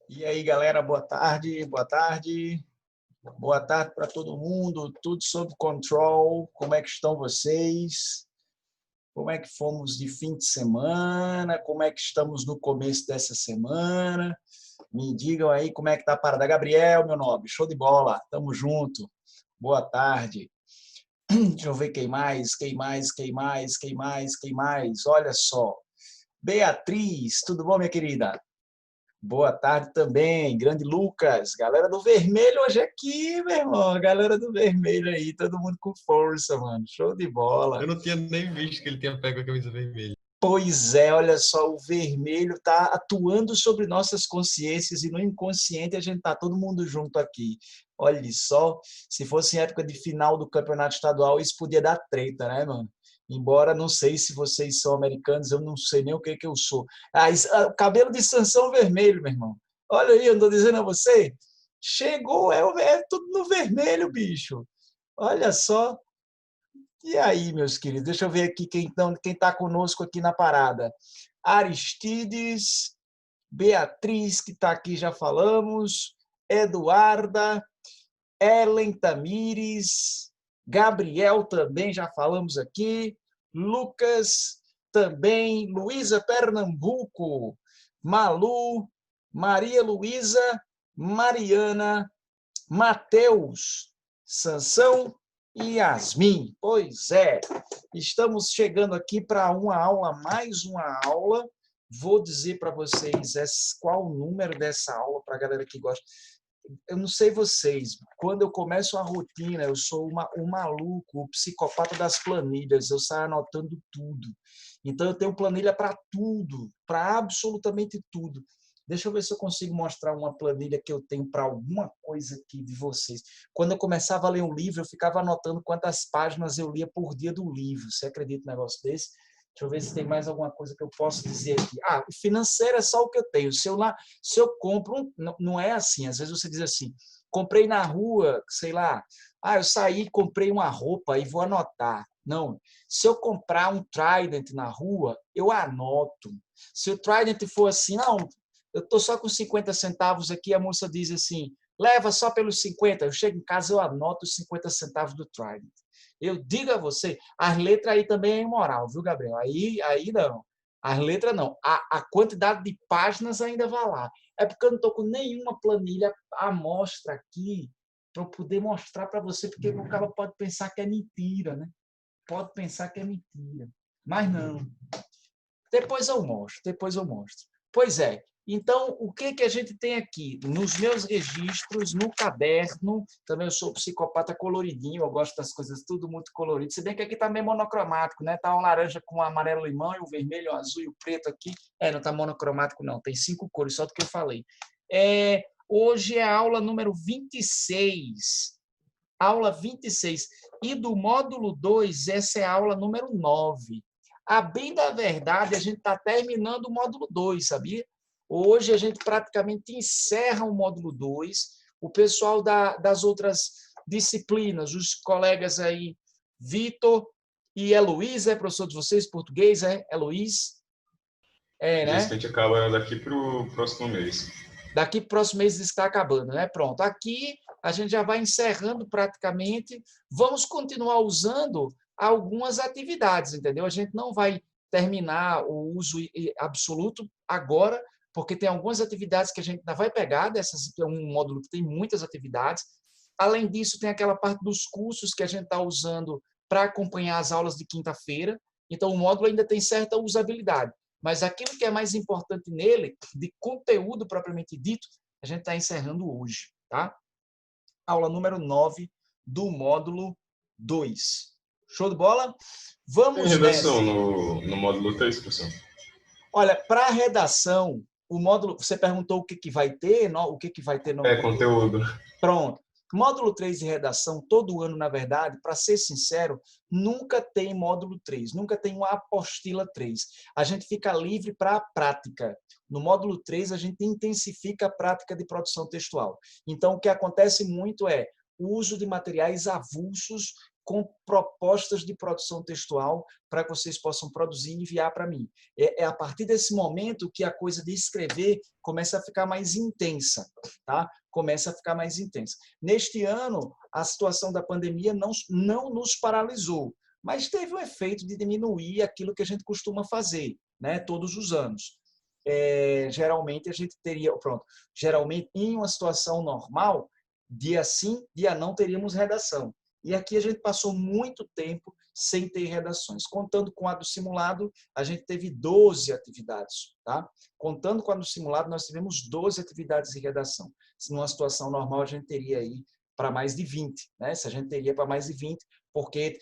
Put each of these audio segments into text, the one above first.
E aí, galera, boa tarde, boa tarde. Boa tarde para todo mundo, tudo sob control. Como é que estão vocês? Como é que fomos de fim de semana? Como é que estamos no começo dessa semana? Me digam aí como é que tá a parada. Gabriel, meu nome, show de bola, tamo junto. Boa tarde. Deixa eu ver quem mais, quem mais, quem mais, quem mais, quem mais. Olha só. Beatriz, tudo bom, minha querida? Boa tarde também, grande Lucas. Galera do Vermelho hoje aqui, meu irmão. Galera do Vermelho aí, todo mundo com força, mano. Show de bola. Eu não tinha nem visto que ele tinha pego a camisa vermelha. Pois é, olha só, o vermelho está atuando sobre nossas consciências e no inconsciente a gente tá todo mundo junto aqui. Olha só, se fosse em época de final do campeonato estadual, isso podia dar treta, né, mano? Embora não sei se vocês são americanos, eu não sei nem o que eu sou. O cabelo de Sansão vermelho, meu irmão. Olha aí, eu estou dizendo a você. Chegou, é tudo no vermelho, bicho. Olha só. E aí, meus queridos, deixa eu ver aqui quem está conosco aqui na parada. Aristides, Beatriz, que está aqui, já falamos, Eduarda, Ellen Tamires, Gabriel também, já falamos aqui, Lucas também, Luísa Pernambuco, Malu, Maria Luísa, Mariana, Mateus, Sansão e Yasmin. Pois é, estamos chegando aqui para uma aula, mais uma aula. Vou dizer para vocês qual o número dessa aula para a galera que gosta. Eu não sei vocês, quando eu começo a rotina, eu sou um maluco, o psicopata das planilhas, eu saio anotando tudo. Então, eu tenho planilha para tudo, para absolutamente tudo. Deixa eu ver se eu consigo mostrar uma planilha que eu tenho para alguma coisa aqui de vocês. Quando eu começava a ler um livro, eu ficava anotando quantas páginas eu lia por dia do livro. Você acredita num negócio desse? Deixa eu ver se tem mais alguma coisa que eu posso dizer aqui. O financeiro é só o que eu tenho. Se eu compro, não é assim. Às vezes você diz assim, comprei na rua, sei lá, eu saí, comprei uma roupa e vou anotar. Não, se eu comprar um Trident na rua, eu anoto. Se o Trident for assim, não, eu estou só com 50 centavos aqui, a moça diz assim, leva só pelos 50. Eu chego em casa, eu anoto os 50 centavos do Trident. Eu digo a você, as letras aí também é imoral, viu, Gabriel? Aí não. As letras não. A quantidade de páginas ainda vai lá. É porque eu não estou com nenhuma planilha à mostra aqui para eu poder mostrar para você, porque o cara pode pensar que é mentira, né? Pode pensar que é mentira. Mas não. Depois eu mostro, depois eu mostro. Pois é. Então, o que a gente tem aqui? Nos meus registros, no caderno, também eu sou psicopata coloridinho, eu gosto das coisas tudo muito colorido, se bem que aqui está meio monocromático, né? Está um laranja com o amarelo limão, e o vermelho, o azul e o preto aqui. Não está monocromático não, tem 5 cores, só do que eu falei. Hoje é a aula número 26. Aula 26. E do módulo 2, essa é a aula número 9. A bem da verdade, a gente está terminando o módulo 2, sabia? Hoje a gente praticamente encerra o módulo 2. O pessoal das outras disciplinas, os colegas aí, Vitor e Heloís, professor de vocês, português, Heloís? Diz que Né? a gente acaba daqui para o próximo mês. Daqui para o próximo mês está acabando, né? Pronto. Aqui a gente já vai encerrando praticamente. Vamos continuar usando algumas atividades, entendeu? A gente não vai terminar o uso absoluto agora, porque tem algumas atividades que a gente ainda vai pegar, é um módulo que tem muitas atividades. Além disso, tem aquela parte dos cursos que a gente está usando para acompanhar as aulas de quinta-feira. Então, o módulo ainda tem certa usabilidade. Mas aquilo que é mais importante nele, de conteúdo propriamente dito, a gente está encerrando hoje, tá? Aula número 9 do módulo 2. Show de bola? Tem Vamos redação nessa. no módulo 3, professor? Olha, para a redação, o módulo, você perguntou o que vai ter, o que vai ter no Conteúdo. Pronto. Módulo 3 de redação, todo ano, na verdade, para ser sincero, nunca tem módulo 3, nunca tem uma apostila 3. A gente fica livre para a prática. No módulo 3, a gente intensifica a prática de produção textual. Então, o que acontece muito é o uso de materiais avulsos com propostas de produção textual para que vocês possam produzir e enviar para mim. É a partir desse momento que a coisa de escrever começa a ficar mais intensa, tá? Começa a ficar mais intensa. Neste ano, a situação da pandemia não nos paralisou, mas teve o efeito de diminuir aquilo que a gente costuma fazer, né? Todos os anos. Geralmente a gente teria, geralmente em uma situação normal, dia sim, dia não teríamos redação. E aqui a gente passou muito tempo sem ter redações. Contando com a do simulado, a gente teve 12 atividades. Tá? Contando com a do simulado, nós tivemos 12 atividades de redação. Se numa situação normal, a gente teria aí para mais de 20. Né? Se a gente teria para mais de 20, porque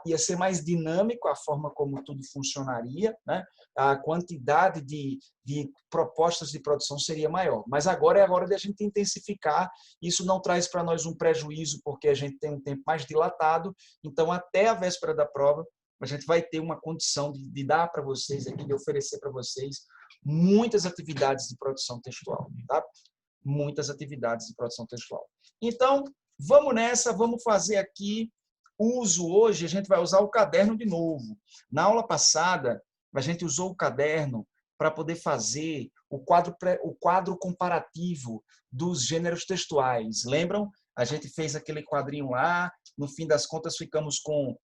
ia ser mais dinâmico a forma como tudo funcionaria, né? A quantidade de propostas de produção seria maior. Mas agora é a hora de a gente intensificar. Isso não traz para nós um prejuízo, porque a gente tem um tempo mais dilatado. Então, até a véspera da prova, a gente vai ter uma condição de dar para vocês aqui, de oferecer para vocês muitas atividades de produção textual. Tá? Muitas atividades de produção textual. Então, vamos nessa, vamos fazer aqui uso hoje, a gente vai usar o caderno de novo. Na aula passada, a gente usou o caderno para poder fazer o quadro comparativo dos gêneros textuais. Lembram? A gente fez aquele quadrinho lá, no fim das contas ficamos com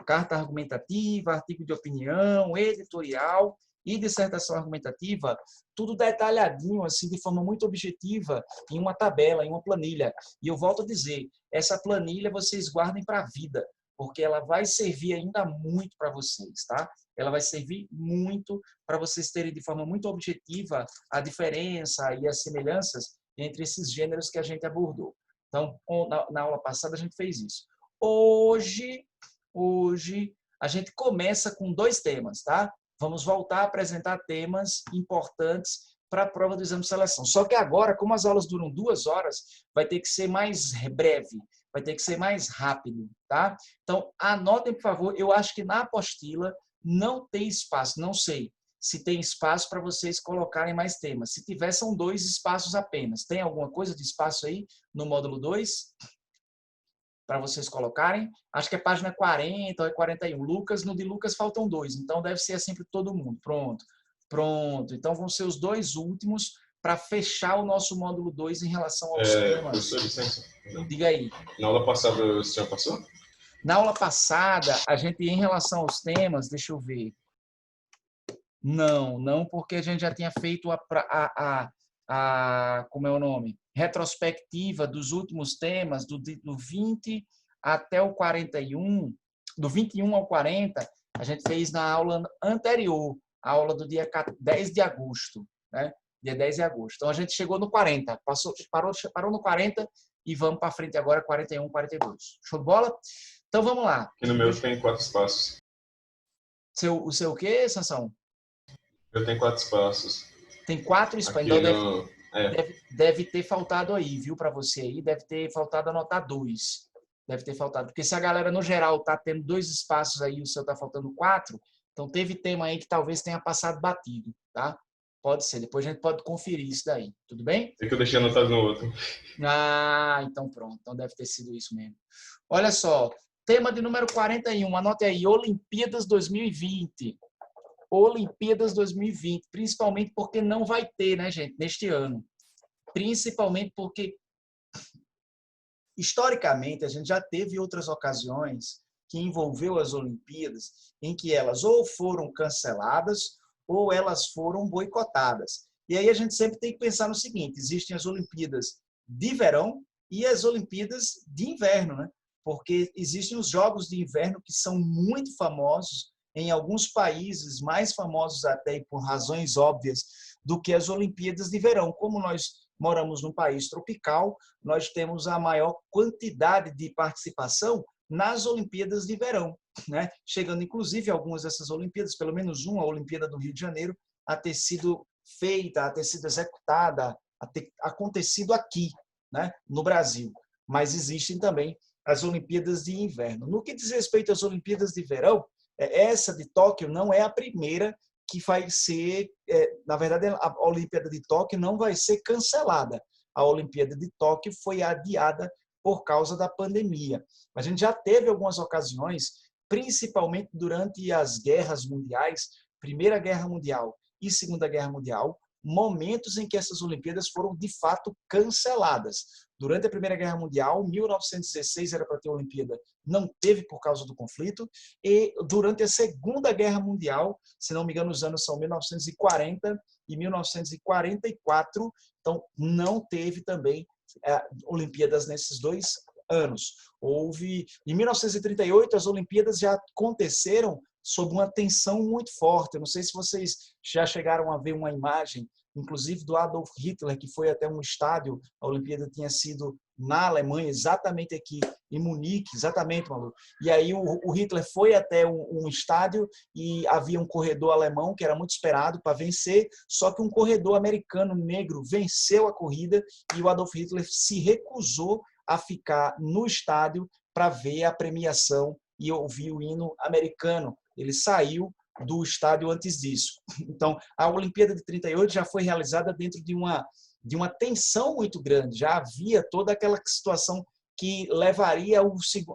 carta argumentativa, artigo de opinião, editorial e dissertação argumentativa, tudo detalhadinho, assim, de forma muito objetiva, em uma tabela, em uma planilha. E eu volto a dizer, essa planilha vocês guardem para a vida, porque ela vai servir ainda muito para vocês, tá? Ela vai servir muito para vocês terem de forma muito objetiva a diferença e as semelhanças entre esses gêneros que a gente abordou. Então, na aula passada a gente fez isso. Hoje a gente começa com 2 temas, tá? Vamos voltar a apresentar temas importantes para a prova do exame de seleção. Só que agora, como as aulas duram 2 horas, vai ter que ser mais breve, vai ter que ser mais rápido, tá? Então, anotem, por favor. Eu acho que na apostila não tem espaço, não sei se tem espaço para vocês colocarem mais temas. Se tiver, são 2 espaços apenas. Tem alguma coisa de espaço aí no módulo 2? Para vocês colocarem. Acho que é página 40 ou é 41. Lucas, no de Lucas faltam 2, então deve ser assim para todo mundo. Pronto. Pronto. Então vão ser os 2 últimos para fechar o nosso módulo 2 em relação aos temas. Professor, licença. Diga aí. Na aula passada o senhor passou? Na aula passada, a gente, em relação aos temas, deixa eu ver. Não, porque a gente já tinha feito como é o nome? Retrospectiva dos últimos temas, do 20 até o 41, do 21 ao 40, a gente fez na aula anterior, a aula do dia 10 de agosto, né? Dia 10 de agosto. Então, a gente chegou no 40, parou no 40 e vamos para frente agora, 41, 42. Show de bola? Então, vamos lá. Aqui no meu tem 4 espaços. O seu o quê, Sansão? Eu tenho 4 espaços. Tem 4 espaços. Então, deve ter faltado aí, viu, para você aí, deve ter faltado anotar 2. Deve ter faltado. Porque se a galera, no geral, tá tendo 2 espaços aí e o seu tá faltando 4, então teve tema aí que talvez tenha passado batido, tá? Pode ser. Depois a gente pode conferir isso daí. Tudo bem? É que eu deixei anotado no outro. Ah, então pronto. Então deve ter sido isso mesmo. Olha só. Tema de número 41. Anote aí. Olimpíadas 2020. Olimpíadas 2020. Principalmente porque não vai ter, né, gente, neste ano. Principalmente porque, historicamente, a gente já teve outras ocasiões que envolveu as Olimpíadas em que elas ou foram canceladas ou elas foram boicotadas. E aí a gente sempre tem que pensar no seguinte, existem as Olimpíadas de verão e as Olimpíadas de inverno, né? Porque existem os Jogos de Inverno que são muito famosos em alguns países, mais famosos até por razões óbvias do que as Olimpíadas de verão. Como nós moramos num país tropical, nós temos a maior quantidade de participação nas Olimpíadas de verão, né? Chegando inclusive algumas dessas Olimpíadas, pelo menos uma, a Olimpíada do Rio de Janeiro, a ter sido feita, a ter sido executada, a ter acontecido aqui, né? No Brasil. Mas existem também as Olimpíadas de inverno. No que diz respeito às Olimpíadas de verão, essa de Tóquio não é a primeira que vai ser, na verdade, a Olimpíada de Tóquio não vai ser cancelada. A Olimpíada de Tóquio foi adiada por causa da pandemia. A gente já teve algumas ocasiões, principalmente durante as guerras mundiais, Primeira Guerra Mundial e Segunda Guerra Mundial, momentos em que essas Olimpíadas foram de fato canceladas. Durante a Primeira Guerra Mundial, 1916 era para ter a Olimpíada, não teve por causa do conflito, e durante a Segunda Guerra Mundial, se não me engano, os anos são 1940 e 1944, então não teve também Olimpíadas nesses 2 anos. Houve, em 1938, as Olimpíadas já aconteceram sob uma tensão muito forte. Eu não sei se vocês já chegaram a ver uma imagem, inclusive do Adolf Hitler, que foi até um estádio, a Olimpíada tinha sido na Alemanha, exatamente aqui em Munique, exatamente, Malu. E aí o Hitler foi até um estádio e havia um corredor alemão que era muito esperado para vencer, só que um corredor americano negro venceu a corrida e o Adolf Hitler se recusou a ficar no estádio para ver a premiação e ouvir o hino americano. Ele saiu do estádio antes disso. Então, a Olimpíada de 38 já foi realizada dentro de uma tensão muito grande. Já havia toda aquela situação que levaria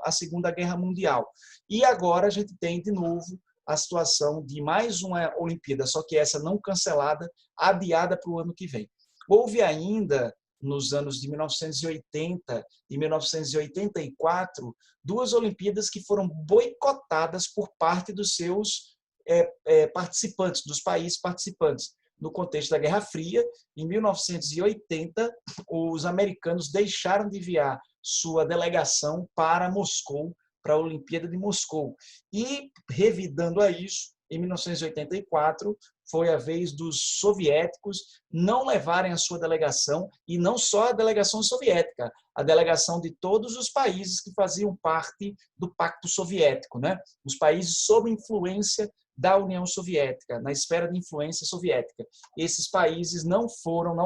à Segunda Guerra Mundial. E agora a gente tem, de novo, a situação de mais uma Olimpíada, só que essa não cancelada, adiada para o ano que vem. Houve ainda, nos anos de 1980 e 1984, 2 Olimpíadas que foram boicotadas por parte dos seus participantes, dos países participantes. No contexto da Guerra Fria, em 1980, os americanos deixaram de enviar sua delegação para Moscou, para a Olimpíada de Moscou. E, revidando a isso, em 1984, foi a vez dos soviéticos não levarem a sua delegação, e não só a delegação soviética, a delegação de todos os países que faziam parte do Pacto Soviético, né? Os países sob influência da União Soviética, na esfera de influência soviética. Esses países não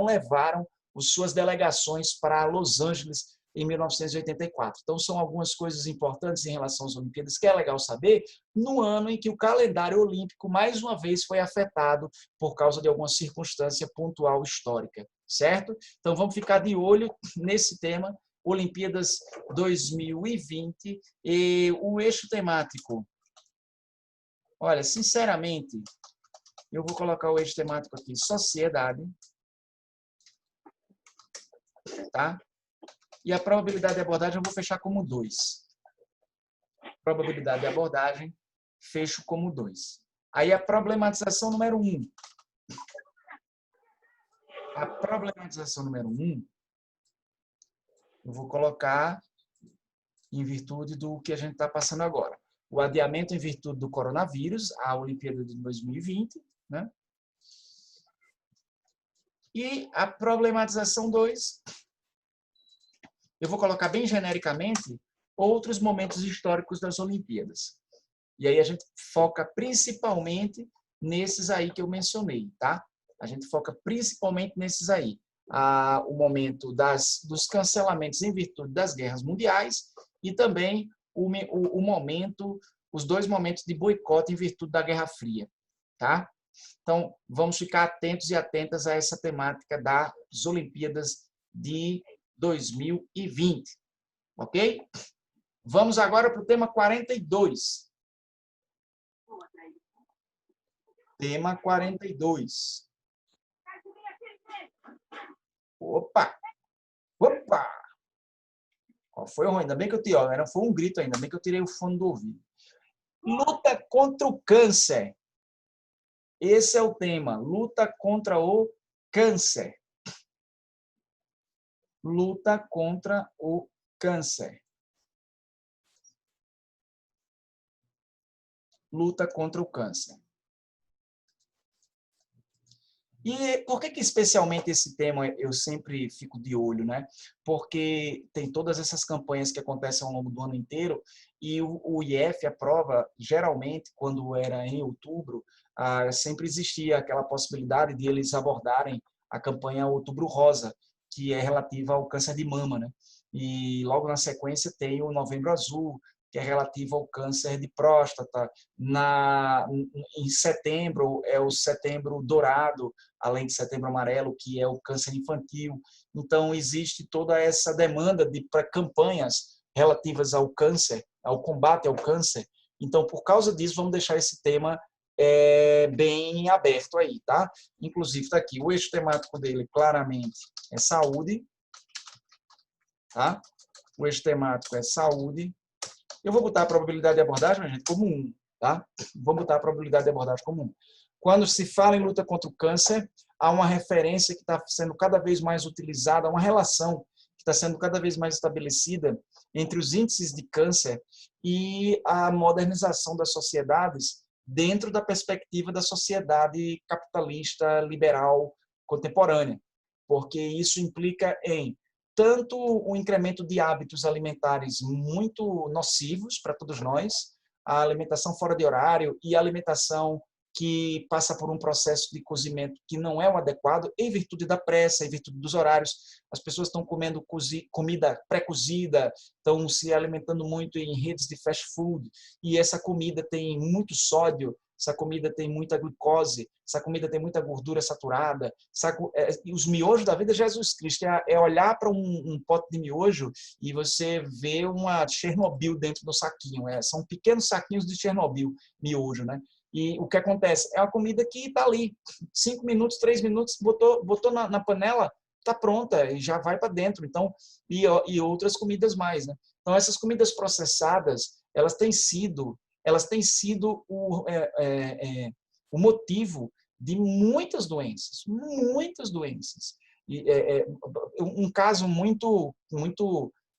levaram as suas delegações para Los Angeles em 1984. Então, são algumas coisas importantes em relação às Olimpíadas que é legal saber, no ano em que o calendário olímpico, mais uma vez, foi afetado por causa de alguma circunstância pontual histórica, certo? Então, vamos ficar de olho nesse tema, Olimpíadas 2020, e o eixo temático. Olha, sinceramente, eu vou colocar o eixo temático aqui, sociedade, tá? E a probabilidade de abordagem eu vou fechar como 2. Probabilidade de abordagem, fecho como 2. Aí a problematização número 1. A problematização número 1, eu vou colocar em virtude do que a gente está passando agora. O adiamento em virtude do coronavírus, a Olimpíada de 2020, né? E a problematização 2, eu vou colocar bem genericamente outros momentos históricos das Olimpíadas. E aí a gente foca principalmente nesses aí que eu mencionei, tá? A gente foca principalmente nesses aí. O momento dos cancelamentos em virtude das guerras mundiais e também os 2 momentos de boicote em virtude da Guerra Fria, tá? Então, vamos ficar atentos e atentas a essa temática das Olimpíadas de 2020, ok? Vamos agora para o tema 42. Tema 42. Opa! Opa! Qual foi, Rony? Ainda bem que eu tirei, não foi um grito ainda, bem que eu tirei o fone do ouvido. Luta contra o câncer. Esse é o tema, luta contra o câncer. Luta contra o câncer. Luta contra o câncer. E por que especialmente esse tema eu sempre fico de olho, né? Porque tem todas essas campanhas que acontecem ao longo do ano inteiro e o IF aprova, geralmente, quando era em outubro, sempre existia aquela possibilidade de eles abordarem a campanha Outubro Rosa, que é relativa ao câncer de mama, né? E logo na sequência tem o Novembro Azul, que é relativo ao câncer de próstata. Em setembro, é o setembro dourado, além de setembro amarelo, que é o câncer infantil. Então, existe toda essa demanda para campanhas relativas ao câncer, ao combate ao câncer. Então, por causa disso, vamos deixar esse tema bem aberto aí, tá? Inclusive, está aqui, o eixo temático dele, claramente, é saúde, tá? O eixo temático é saúde. Eu vou botar a probabilidade de abordagem, gente, como 1, tá? Vamos botar a probabilidade de abordagem como 1. Quando se fala em luta contra o câncer, há uma referência que está sendo cada vez mais utilizada, uma relação que está sendo cada vez mais estabelecida entre os índices de câncer e a modernização das sociedades dentro da perspectiva da sociedade capitalista liberal contemporânea, porque isso implica em tanto o incremento de hábitos alimentares muito nocivos para todos nós, a alimentação fora de horário e a alimentação que passa por um processo de cozimento que não é o adequado, em virtude da pressa, em virtude dos horários. As pessoas estão comendo comida pré-cozida, estão se alimentando muito em redes de fast food, e essa comida tem muito sódio, essa comida tem muita glicose, essa comida tem muita gordura saturada. Os miojos da vida de Jesus Cristo é olhar para um pote de miojo e você vê uma Chernobyl dentro do saquinho. São pequenos saquinhos de Chernobyl, miojo, né? E o que acontece? É uma comida que está ali, 5 minutos, 3 minutos, botou na panela, está pronta e já vai para dentro. Então, e outras comidas mais, né? Então, essas comidas processadas, elas têm sido o motivo de muitas doenças, muitas doenças. E, um caso muito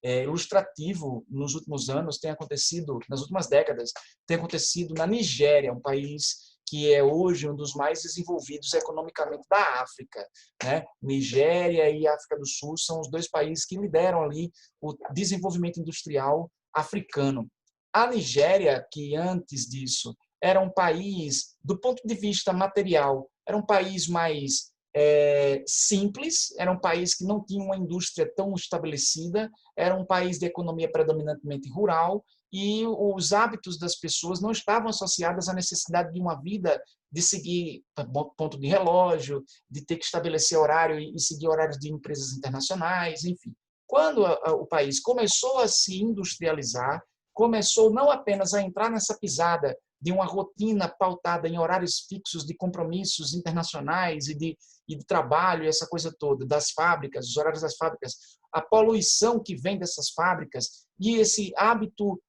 ilustrativo nos últimos anos tem acontecido, nas últimas décadas, tem acontecido na Nigéria, um país que é hoje um dos mais desenvolvidos economicamente da África, né? Nigéria e África do Sul são os 2 países que lideram ali o desenvolvimento industrial africano. A Nigéria, que antes disso era um país, do ponto de vista material, era um país mais simples, era um país que não tinha uma indústria tão estabelecida, era um país de economia predominantemente rural, e os hábitos das pessoas não estavam associados à necessidade de uma vida de seguir ponto de relógio, de ter que estabelecer horário e seguir horários de empresas internacionais, enfim. Quando o país começou a se industrializar, começou não apenas a entrar nessa pisada de uma rotina pautada em horários fixos de compromissos internacionais e de trabalho, essa coisa toda, das fábricas, os horários das fábricas, a poluição que vem dessas fábricas e esse hábito,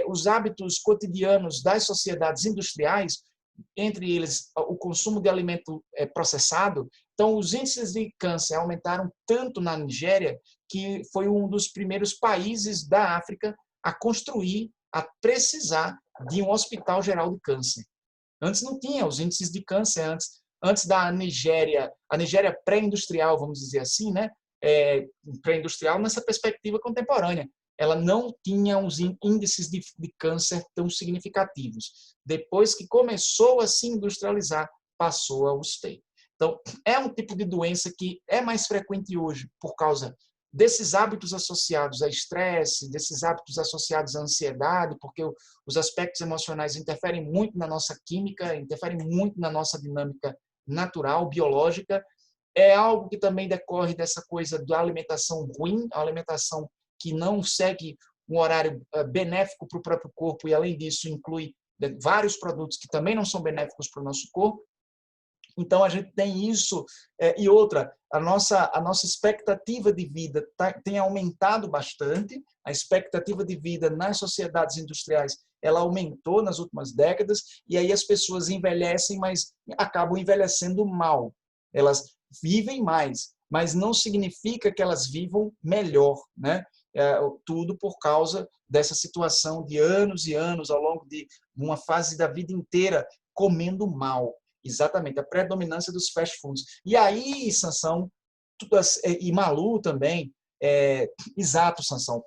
os hábitos cotidianos das sociedades industriais, entre eles o consumo de alimento processado. Então, os índices de câncer aumentaram tanto na Nigéria que foi um dos primeiros países da África a construir, a precisar de um hospital geral de câncer. Antes não tinha os índices de câncer, antes da Nigéria, a Nigéria pré-industrial, vamos dizer assim, né? Pré-industrial nessa perspectiva contemporânea. Ela não tinha os índices de câncer tão significativos. Depois que começou a se industrializar, passou a os ter. Então, é um tipo de doença que é mais frequente hoje por causa desses hábitos associados a estresse, desses hábitos associados à ansiedade, porque os aspectos emocionais interferem muito na nossa química, interferem muito na nossa dinâmica natural, biológica. É algo que também decorre dessa coisa da alimentação ruim, a alimentação que não segue um horário benéfico para o próprio corpo e, além disso, inclui vários produtos que também não são benéficos para o nosso corpo. Então, a gente tem isso. E outra, a nossa expectativa de vida tem aumentado bastante. A expectativa de vida nas sociedades industriais ela aumentou nas últimas décadas, e aí as pessoas envelhecem, mas acabam envelhecendo mal. Elas vivem mais, mas não significa que elas vivam melhor, né? Tudo por causa dessa situação de anos e anos, ao longo de uma fase da vida inteira, comendo mal. Exatamente, a predominância dos fast foods. E aí, Sansão, e Malu também, exato, Sansão,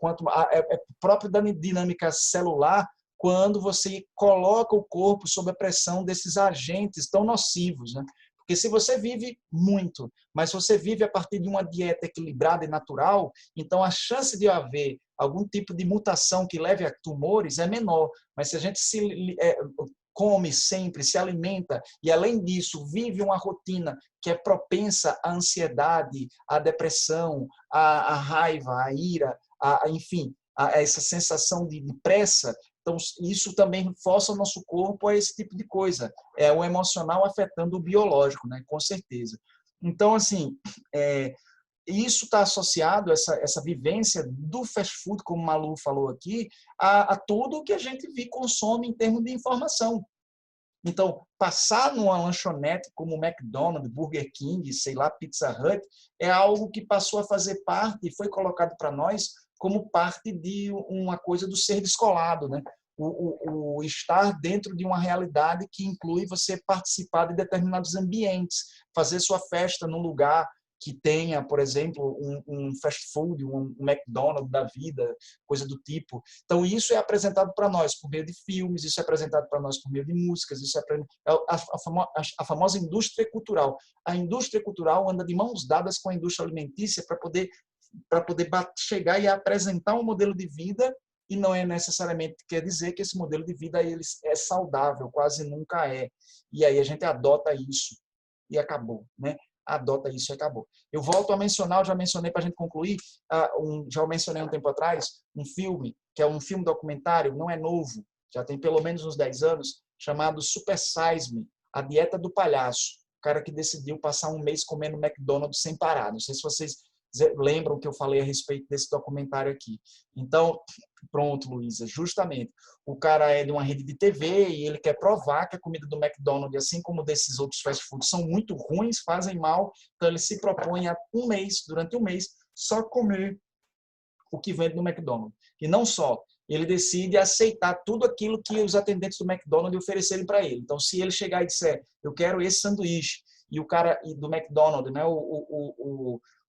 próprio da dinâmica celular, quando você coloca o corpo sob a pressão desses agentes tão nocivos, né? Porque se você vive muito, mas se você vive a partir de uma dieta equilibrada e natural, então a chance de haver algum tipo de mutação que leve a tumores é menor. Mas se a gente come sempre, se alimenta e, além disso, vive uma rotina que é propensa à ansiedade, à depressão, à raiva, à ira, enfim, a essa sensação de pressa, então isso também força o nosso corpo a esse tipo de coisa. É o emocional afetando o biológico, né? Com certeza. Então, assim, isso está associado, essa vivência do fast food, como o Malu falou aqui, a tudo o que a gente consome em termos de informação. Então, passar numa lanchonete como o McDonald's, Burger King, sei lá, Pizza Hut, é algo que passou a fazer parte e foi colocado para nós como parte de uma coisa do ser descolado, né? O estar dentro de uma realidade que inclui você participar de determinados ambientes, fazer sua festa num lugar que tenha, por exemplo, um fast food, um McDonald's da vida, coisa do tipo. Então, isso é apresentado para nós por meio de filmes, isso é apresentado para nós por meio de músicas, isso é a famosa indústria cultural. A indústria cultural anda de mãos dadas com a indústria alimentícia para poder chegar e apresentar um modelo de vida, e não é necessariamente quer dizer que esse modelo de vida ele é saudável, quase nunca é. E aí a gente adota isso e acabou, né? Adota isso e acabou. Eu volto a mencionar, eu já mencionei para a gente concluir, já mencionei um tempo atrás, um filme, que é um filme documentário, não é novo, já tem pelo menos uns 10 anos, chamado Super Size Me, A Dieta do Palhaço. O cara que decidiu passar um mês comendo McDonald's sem parar. Não sei se vocês lembram que eu falei a respeito desse documentário aqui. Então, pronto, Luísa, justamente. O cara é de uma rede de TV e ele quer provar que a comida do McDonald's, assim como desses outros fast foods, são muito ruins, fazem mal. Então, ele se propõe a durante um mês, só comer o que vende no McDonald's. E não só, ele decide aceitar tudo aquilo que os atendentes do McDonald's oferecerem para ele. Então, se ele chegar e disser, eu quero esse sanduíche, e o cara do McDonald's, né,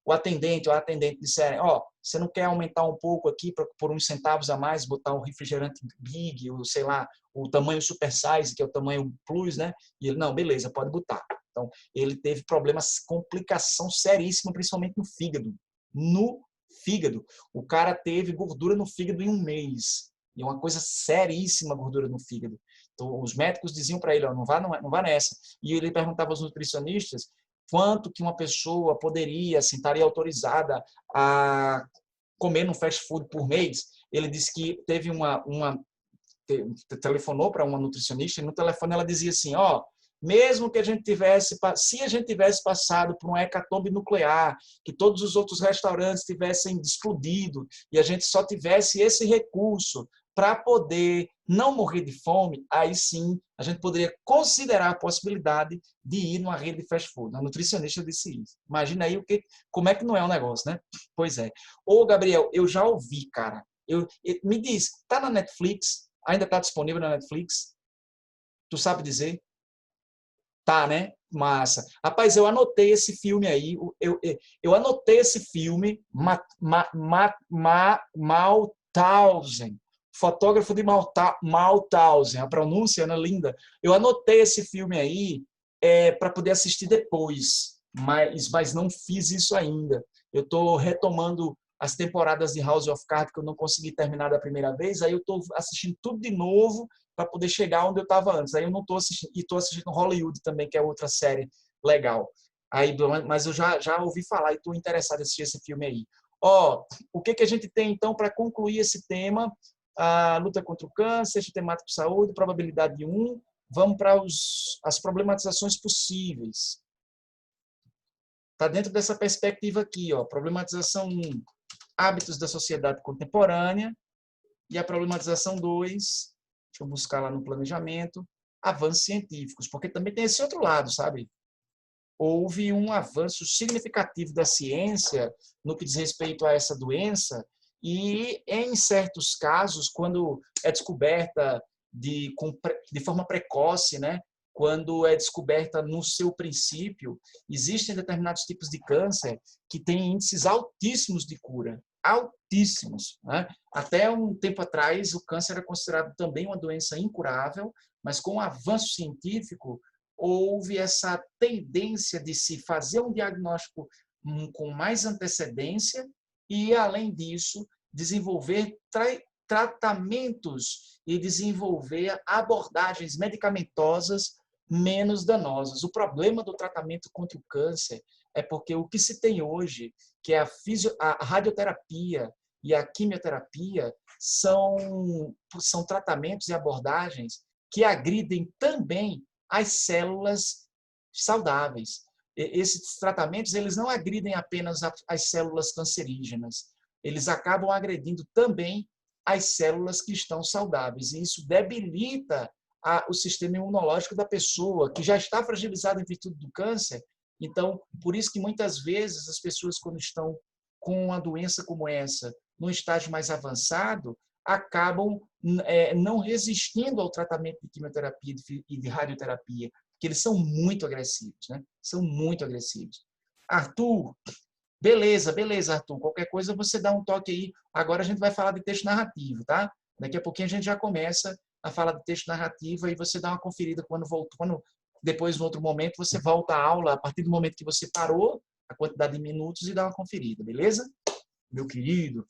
o atendente ou a atendente disserem, você não quer aumentar um pouco aqui por uns centavos a mais, botar um refrigerante Big, ou sei lá, o tamanho Super Size, que é o tamanho Plus, né? E ele, não, beleza, pode botar. Então, ele teve problemas, complicação seríssima, principalmente no fígado. No fígado. O cara teve gordura no fígado em um mês. E uma coisa seríssima, gordura no fígado. Então, os médicos diziam para ele, não vá nessa. E ele perguntava aos nutricionistas quanto que uma pessoa poderia, assim, estaria autorizada a comer no fast food por mês. Ele disse que teve telefonou para uma nutricionista e no telefone ela dizia assim, mesmo que se a gente tivesse passado por uma hecatombe nuclear, que todos os outros restaurantes tivessem explodido e a gente só tivesse esse recurso para poder não morrer de fome, aí sim a gente poderia considerar a possibilidade de ir numa rede de fast food. A nutricionista disse isso. Imagina aí como é que não é o negócio, né? Pois é. Ô, Gabriel, eu já ouvi, cara. Me diz, tá na Netflix? Ainda está disponível na Netflix? Tu sabe dizer? Tá, né? Massa. Rapaz, eu anotei esse filme aí. Eu anotei esse filme, Mauthausen, fotógrafo de Mauthausen, a pronúncia é linda. Eu anotei esse filme aí para poder assistir depois, mas não fiz isso ainda. Eu estou retomando as temporadas de House of Cards que eu não consegui terminar da primeira vez, aí eu estou assistindo tudo de novo para poder chegar onde eu estava antes. Aí eu não estou assistindo, e estou assistindo Hollywood também, que é outra série legal. Aí, mas eu já ouvi falar e estou interessado em assistir esse filme aí. O que a gente tem então para concluir esse tema? A luta contra o câncer, temático de saúde, probabilidade 1. Vamos para as problematizações possíveis. Está dentro dessa perspectiva aqui, problematização 1, hábitos da sociedade contemporânea, e a problematização 2, deixa eu buscar lá no planejamento, avanços científicos, porque também tem esse outro lado, sabe? Houve um avanço significativo da ciência no que diz respeito a essa doença e, em certos casos, quando é descoberta de forma precoce, né? Quando é descoberta no seu princípio, existem determinados tipos de câncer que têm índices altíssimos de cura, altíssimos, né? Até um tempo atrás, o câncer era considerado também uma doença incurável, mas com o avanço científico, houve essa tendência de se fazer um diagnóstico com mais antecedência e, além disso, desenvolver tratamentos e desenvolver abordagens medicamentosas menos danosas. O problema do tratamento contra o câncer é porque o que se tem hoje, que é a radioterapia e a quimioterapia, são tratamentos e abordagens que agridem também as células saudáveis. Esses tratamentos eles não agridem apenas as células cancerígenas, eles acabam agredindo também as células que estão saudáveis. E isso debilita o sistema imunológico da pessoa, que já está fragilizado em virtude do câncer. Então, por isso que muitas vezes as pessoas, quando estão com uma doença como essa, num estágio mais avançado, acabam não resistindo ao tratamento de quimioterapia e de radioterapia, porque eles são muito agressivos, né? São muito agressivos. Arthur, beleza, Arthur. Qualquer coisa você dá um toque aí. Agora a gente vai falar de texto narrativo, tá? Daqui a pouquinho a gente já começa a falar de texto narrativo e você dá uma conferida quando depois, no outro momento, você volta à aula, a partir do momento que você parou, a quantidade de minutos e dá uma conferida, beleza? Meu querido.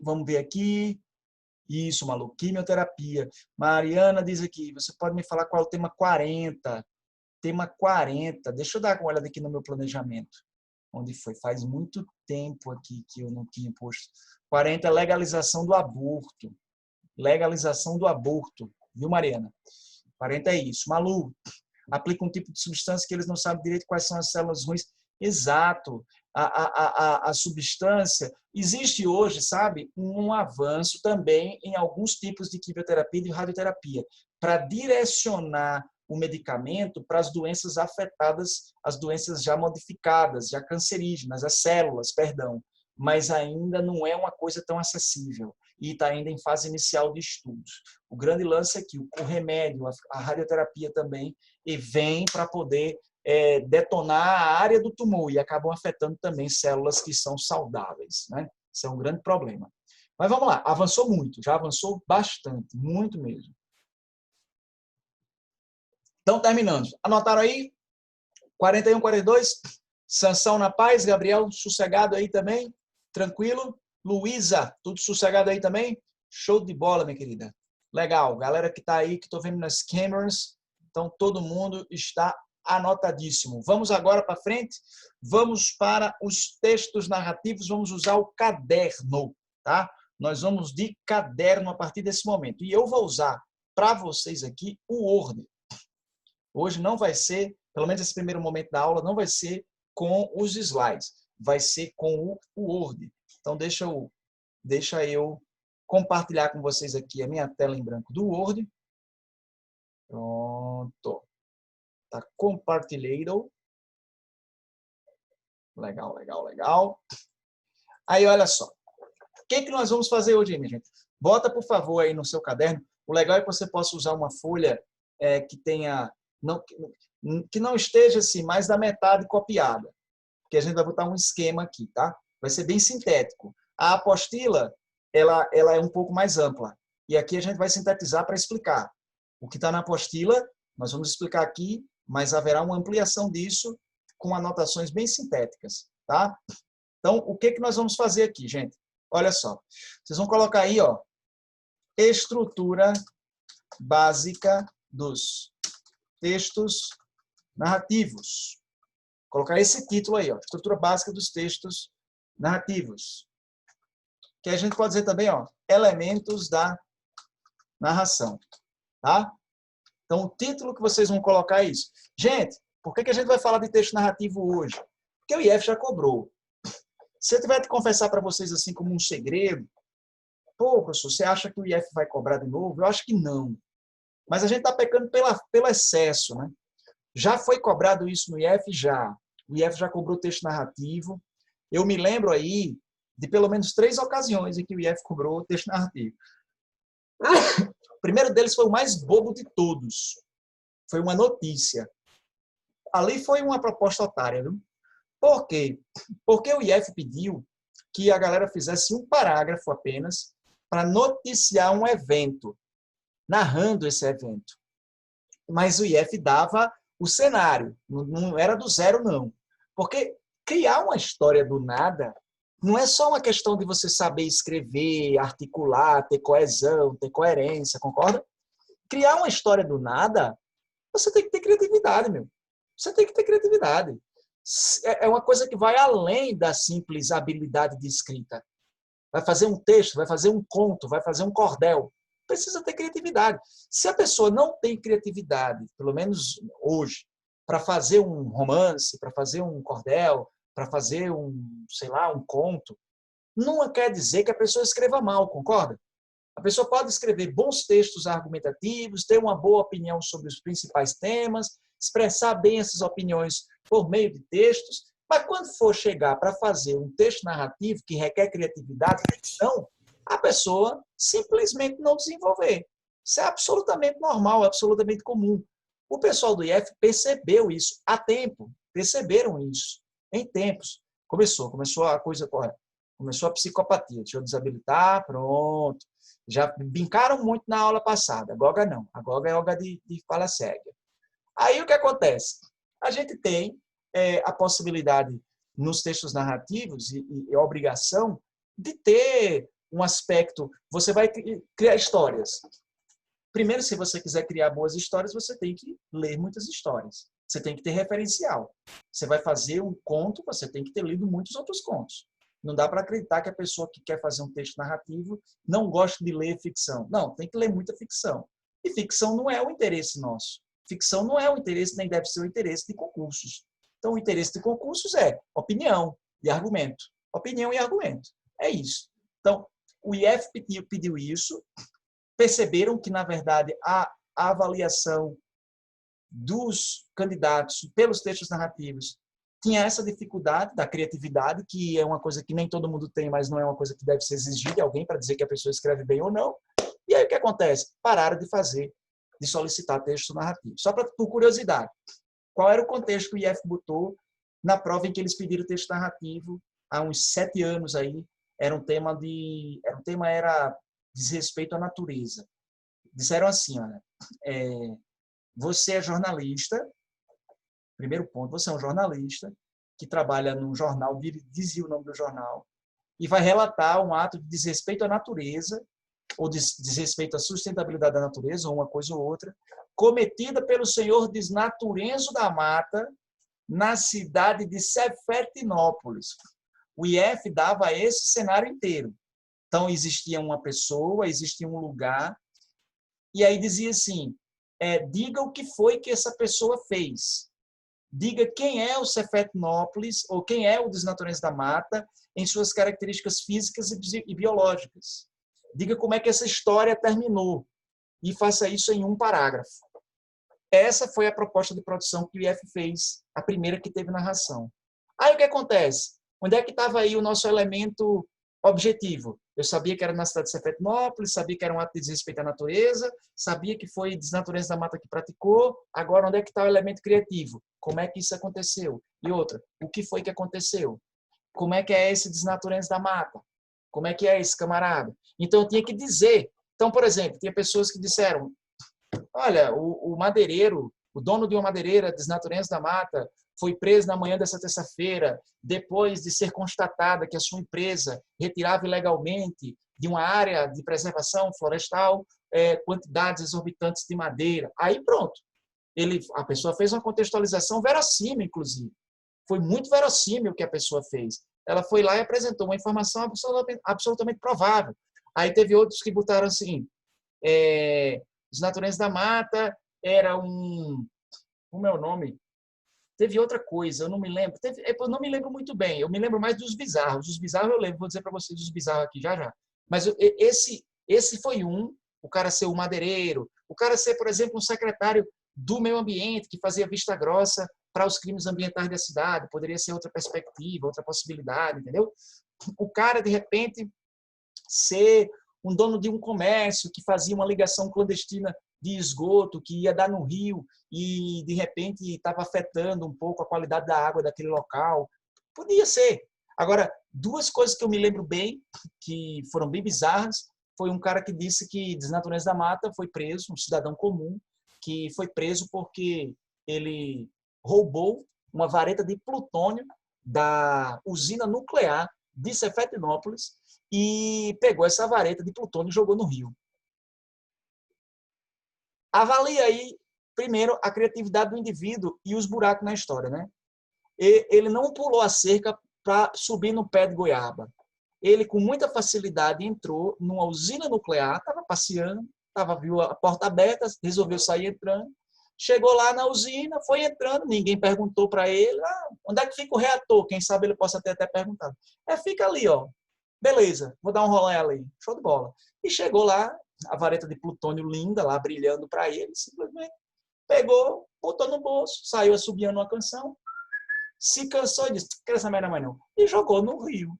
Vamos ver aqui. Isso, maluco. Quimioterapia. Mariana diz aqui, você pode me falar qual é o tema 40? Tema 40. Deixa eu dar uma olhada aqui no meu planejamento. Onde foi? Faz muito tempo aqui que eu não tinha posto. 40 é legalização do aborto. Legalização do aborto. Viu, Mariana? 40 é isso. Malu, aplica um tipo de substância que eles não sabem direito quais são as células ruins. Exato. A substância. Existe hoje, sabe, um avanço também em alguns tipos de quimioterapia e de radioterapia para direcionar o medicamento para as doenças afetadas, as doenças já modificadas, já cancerígenas, as células, perdão, mas ainda não é uma coisa tão acessível e está ainda em fase inicial de estudos. O grande lance é que o remédio, a radioterapia também, e vem para poder detonar a área do tumor e acabam afetando também células que são saudáveis, né? Isso é um grande problema. Mas vamos lá, avançou muito, já avançou bastante, muito mesmo. Então, terminando. Anotaram aí? 41, 42. Sansão na paz. Gabriel, sossegado aí também? Tranquilo? Luísa, tudo sossegado aí também? Show de bola, minha querida. Legal. Galera que está aí, que estou vendo nas câmeras. Então, todo mundo está anotadíssimo. Vamos agora para frente. Vamos para os textos narrativos. Vamos usar o caderno, tá? Nós vamos de caderno a partir desse momento. E eu vou usar para vocês aqui o Word. Hoje não vai ser, pelo menos esse primeiro momento da aula, não vai ser com os slides, vai ser com o Word. Então, deixa eu compartilhar com vocês aqui a minha tela em branco do Word. Pronto. Está compartilhado. Legal, legal, legal. Aí, olha só. O que nós vamos fazer hoje, minha gente? Bota, por favor, aí no seu caderno. O legal é que você possa usar uma folha que tenha... que não esteja assim, mais da metade copiada. Porque a gente vai botar um esquema aqui, tá? Vai ser bem sintético. A apostila, ela é um pouco mais ampla. E aqui a gente vai sintetizar para explicar. O que está na apostila, nós vamos explicar aqui, mas haverá uma ampliação disso com anotações bem sintéticas, tá? Então, o que nós vamos fazer aqui, gente? Olha só. Vocês vão colocar aí, ó, estrutura básica dos textos narrativos. Colocar esse título aí, ó, estrutura básica dos textos narrativos. Que a gente pode dizer também, ó, elementos da narração, tá? Então, o título que vocês vão colocar é isso. Gente, por que a gente vai falar de texto narrativo hoje? Porque o IF já cobrou. Se eu tiver que confessar para vocês assim como um segredo, pô, professor, você acha que o IF vai cobrar de novo? Eu acho que não. Mas a gente está pecando pelo excesso, né? Já foi cobrado isso no IF? Já. O IF já cobrou texto narrativo. Eu me lembro aí de pelo menos 3 ocasiões em que o IF cobrou texto narrativo. O primeiro deles foi o mais bobo de todos. Foi uma notícia. Ali foi uma proposta otária, viu? Por quê? Porque o IF pediu que a galera fizesse um parágrafo apenas para noticiar um evento, narrando esse evento. Mas o IF dava o cenário, não era do zero, não. Porque criar uma história do nada não é só uma questão de você saber escrever, articular, ter coesão, ter coerência, concorda? Criar uma história do nada, você tem que ter criatividade, meu. Você tem que ter criatividade. É uma coisa que vai além da simples habilidade de escrita. Vai fazer um texto, vai fazer um conto, vai fazer um cordel. Precisa ter criatividade. Se a pessoa não tem criatividade, pelo menos hoje, para fazer um romance, para fazer um cordel, para fazer sei lá, um conto, não quer dizer que a pessoa escreva mal, concorda? A pessoa pode escrever bons textos argumentativos, ter uma boa opinião sobre os principais temas, expressar bem essas opiniões por meio de textos, mas quando for chegar para fazer um texto narrativo que requer criatividade, ficção, a pessoa simplesmente não desenvolver. Isso é absolutamente normal, absolutamente comum. O pessoal do IF percebeu isso há tempo, perceberam isso em tempos. Começou a coisa correta. Começou a psicopatia. Deixa eu desabilitar, pronto. Já brincaram muito na aula passada. A Goga não. A Goga é Olga de fala cega. Aí o que acontece? A gente tem a possibilidade nos textos narrativos e a obrigação de ter um aspecto. Você vai criar histórias. Primeiro, se você quiser criar boas histórias, você tem que ler muitas histórias. Você tem que ter referencial. Você vai fazer um conto, você tem que ter lido muitos outros contos. Não dá para acreditar que a pessoa que quer fazer um texto narrativo não gosta de ler ficção. Não, tem que ler muita ficção. E ficção não é o interesse nosso. Ficção não é o interesse, nem deve ser o interesse de concursos. Então, o interesse de concursos é opinião e argumento. Opinião e argumento. É isso. Então, o IF pediu isso. Perceberam que, na verdade, a avaliação dos candidatos pelos textos narrativos tinha essa dificuldade da criatividade, que é uma coisa que nem todo mundo tem, mas não é uma coisa que deve ser exigida de alguém para dizer que a pessoa escreve bem ou não. E aí o que acontece? Pararam de solicitar texto narrativo. Só por curiosidade, qual era o contexto que o IF botou na prova em que eles pediram texto narrativo há uns 7 anos aí? Era um tema era desrespeito à natureza. Disseram assim, olha, você é jornalista, primeiro ponto, você é um jornalista que trabalha num jornal, dizia o nome do jornal, e vai relatar um ato de desrespeito à natureza, ou desrespeito à sustentabilidade da natureza, ou uma coisa ou outra, cometida pelo senhor Desnaturenzo da Mata, na cidade de Cefertinópolis. O IF dava esse cenário inteiro. Então, existia uma pessoa, existia um lugar, e aí dizia assim, diga o que foi que essa pessoa fez. Diga quem é o Cefertinópolis, ou quem é o Desnaturenzo da Mata, em suas características físicas e biológicas. Diga como é que essa história terminou, e faça isso em um parágrafo. Essa foi a proposta de produção que o IF fez, a primeira que teve narração. Aí o que acontece? Onde é que estava aí o nosso elemento objetivo? Eu sabia que era na cidade de Cefertinópolis, sabia que era um ato de desrespeito à natureza, sabia que foi Desnaturenzo da Mata que praticou. Agora, onde é que está o elemento criativo? Como é que isso aconteceu? E outra, o que foi que aconteceu? Como é que é esse Desnaturenzo da Mata? Como é que é esse camarada? Então, eu tinha que dizer. Então, por exemplo, tinha pessoas que disseram, olha, o madeireiro, o dono de uma madeireira, Desnaturenzo da Mata, foi preso na manhã dessa terça-feira, depois de ser constatada que a sua empresa retirava ilegalmente de uma área de preservação florestal quantidades exorbitantes de madeira. Aí pronto. A pessoa fez uma contextualização verossímil, inclusive. Foi muito verossímil o que a pessoa fez. Ela foi lá e apresentou uma informação absolutamente provável. Aí teve outros que botaram assim, Desnaturenzo da Mata era como é o nome? Teve outra coisa, eu não me lembro. Eu não me lembro muito bem. Eu me lembro mais dos bizarros. Os bizarros eu lembro. Vou dizer para vocês os bizarros aqui já já. Mas esse foi o cara ser um madeireiro, o cara ser, por exemplo, um secretário do meio ambiente que fazia vista grossa para os crimes ambientais da cidade. Poderia ser outra perspectiva, outra possibilidade, entendeu? O cara, de repente, ser um dono de um comércio que fazia uma ligação clandestina de esgoto que ia dar no rio e, de repente, estava afetando um pouco a qualidade da água daquele local. Podia ser. Agora, 2 coisas que eu me lembro bem, que foram bem bizarras, foi um cara que disse que Desnaturenzo da Mata foi preso, um cidadão comum, que foi preso porque ele roubou uma vareta de plutônio da usina nuclear de Cefetinópolis e pegou essa vareta de plutônio e jogou no rio. Avalie aí, primeiro, a criatividade do indivíduo e os buracos na história, né? Ele não pulou a cerca para subir no pé de goiaba. Ele, com muita facilidade, entrou numa usina nuclear, estava passeando, viu a porta aberta, resolveu sair entrando. Chegou lá na usina, foi entrando, ninguém perguntou para ele, onde é que fica o reator? Quem sabe ele possa ter até perguntado. Fica ali, ó. Beleza, vou dar um rolê ali. Show de bola. E chegou lá, a vareta de plutônio linda, lá brilhando para ele, simplesmente pegou, botou no bolso, saiu assobiando uma canção, se cansou e disse, quero essa merda mais não. E jogou no rio.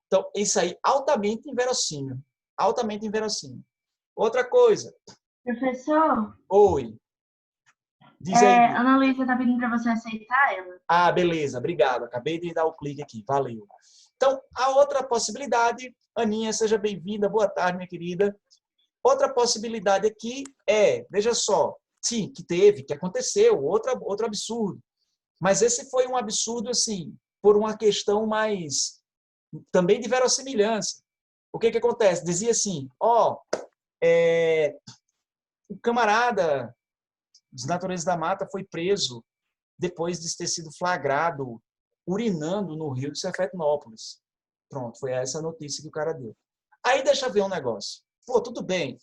Então, isso aí, altamente inverossímil. Altamente inverossímil. Outra coisa. Professor? Oi. Diz aí. Ana Luísa está pedindo para você aceitar ela. Beleza. Obrigado. Acabei de dar o clique aqui. Valeu. Então, a outra possibilidade, Aninha, seja bem-vinda. Boa tarde, minha querida. Outra possibilidade aqui veja só, sim, que aconteceu, outro absurdo. Mas esse foi um absurdo, assim, por uma questão mais, também de verossimilhança. O que acontece? Dizia assim, o camarada dos Naturezas da Mata foi preso depois de ter sido flagrado urinando no rio de Cefetinópolis. Pronto, foi essa a notícia que o cara deu. Aí deixa eu ver um negócio. Pô, tudo bem,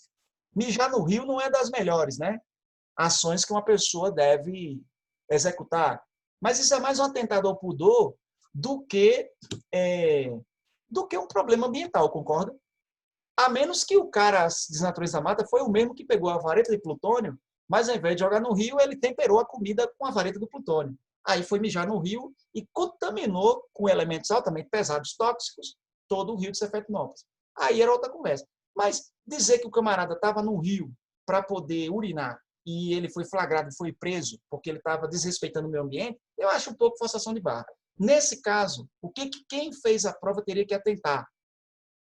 mijar no rio não é das melhores, né? Ações que uma pessoa deve executar. Mas isso é mais um atentado ao pudor do que um problema ambiental, concorda? A menos que o cara de Natureza da Mata foi o mesmo que pegou a vareta de plutônio, mas ao invés de jogar no rio, ele temperou a comida com a vareta do plutônio. Aí foi mijar no rio e contaminou com elementos altamente pesados, tóxicos, todo o rio de Cefetinópolis. Aí era outra conversa. Mas dizer que o camarada estava no rio para poder urinar e ele foi flagrado e foi preso porque ele estava desrespeitando o meio ambiente, eu acho um pouco forçação de barra. Nesse caso, o que quem fez a prova teria que atentar?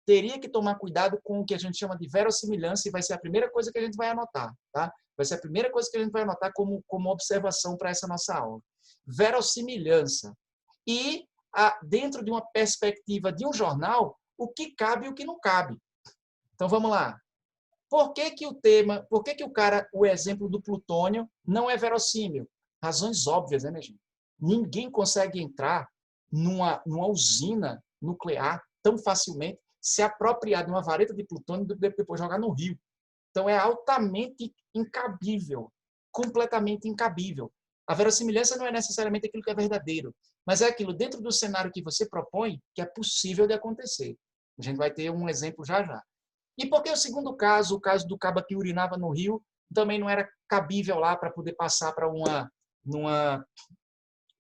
Teria que tomar cuidado com o que a gente chama de verossimilhança e vai ser a primeira coisa que a gente vai anotar, tá? Vai ser a primeira coisa que a gente vai anotar como observação para essa nossa aula. Verossimilhança. E, dentro de uma perspectiva de um jornal, o que cabe e o que não cabe. Então, vamos lá. Por que o exemplo do plutônio não é verossímil? Razões óbvias, né, minha gente? Ninguém consegue entrar numa usina nuclear tão facilmente, se apropriar de uma vareta de plutônio e depois jogar no rio. Então, é altamente incabível, completamente incabível. A verossimilhança não é necessariamente aquilo que é verdadeiro, mas é aquilo dentro do cenário que você propõe que é possível de acontecer. A gente vai ter um exemplo já já. E por que o segundo caso, o caso do caba que urinava no rio, também não era cabível lá para poder passar para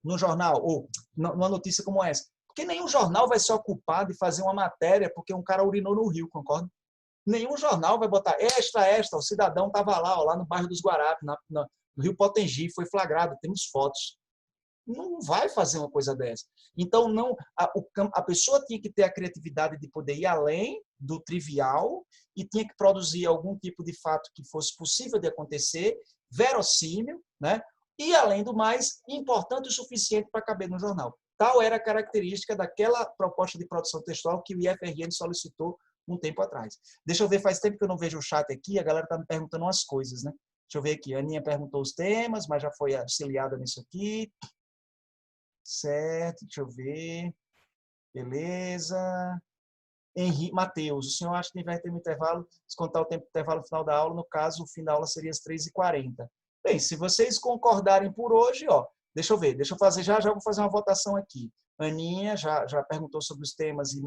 no jornal, ou numa notícia como essa? Porque nenhum jornal vai se ocupar de fazer uma matéria porque um cara urinou no rio, concorda? Nenhum jornal vai botar o cidadão estava lá no bairro dos Guarapes, no Rio Potengi, foi flagrado, temos fotos. Não vai fazer uma coisa dessa. Então, a pessoa tinha que ter a criatividade de poder ir além do trivial e tinha que produzir algum tipo de fato que fosse possível de acontecer, verossímil, né? E, além do mais, importante o suficiente para caber no jornal. Tal era a característica daquela proposta de produção textual que o IFRN solicitou um tempo atrás. Deixa eu ver, faz tempo que eu não vejo o chat aqui, a galera está me perguntando umas coisas, né? Deixa eu ver aqui, a Aninha perguntou os temas, mas já foi auxiliada nisso aqui. Certo, deixa eu ver. Beleza. Henrique Matheus, o senhor acha que vai ter um intervalo, descontar o tempo do intervalo no final da aula, no caso, o fim da aula seria às 3h40. Bem, se vocês concordarem por hoje, deixa eu ver, já vou fazer uma votação aqui. Aninha já perguntou sobre os temas e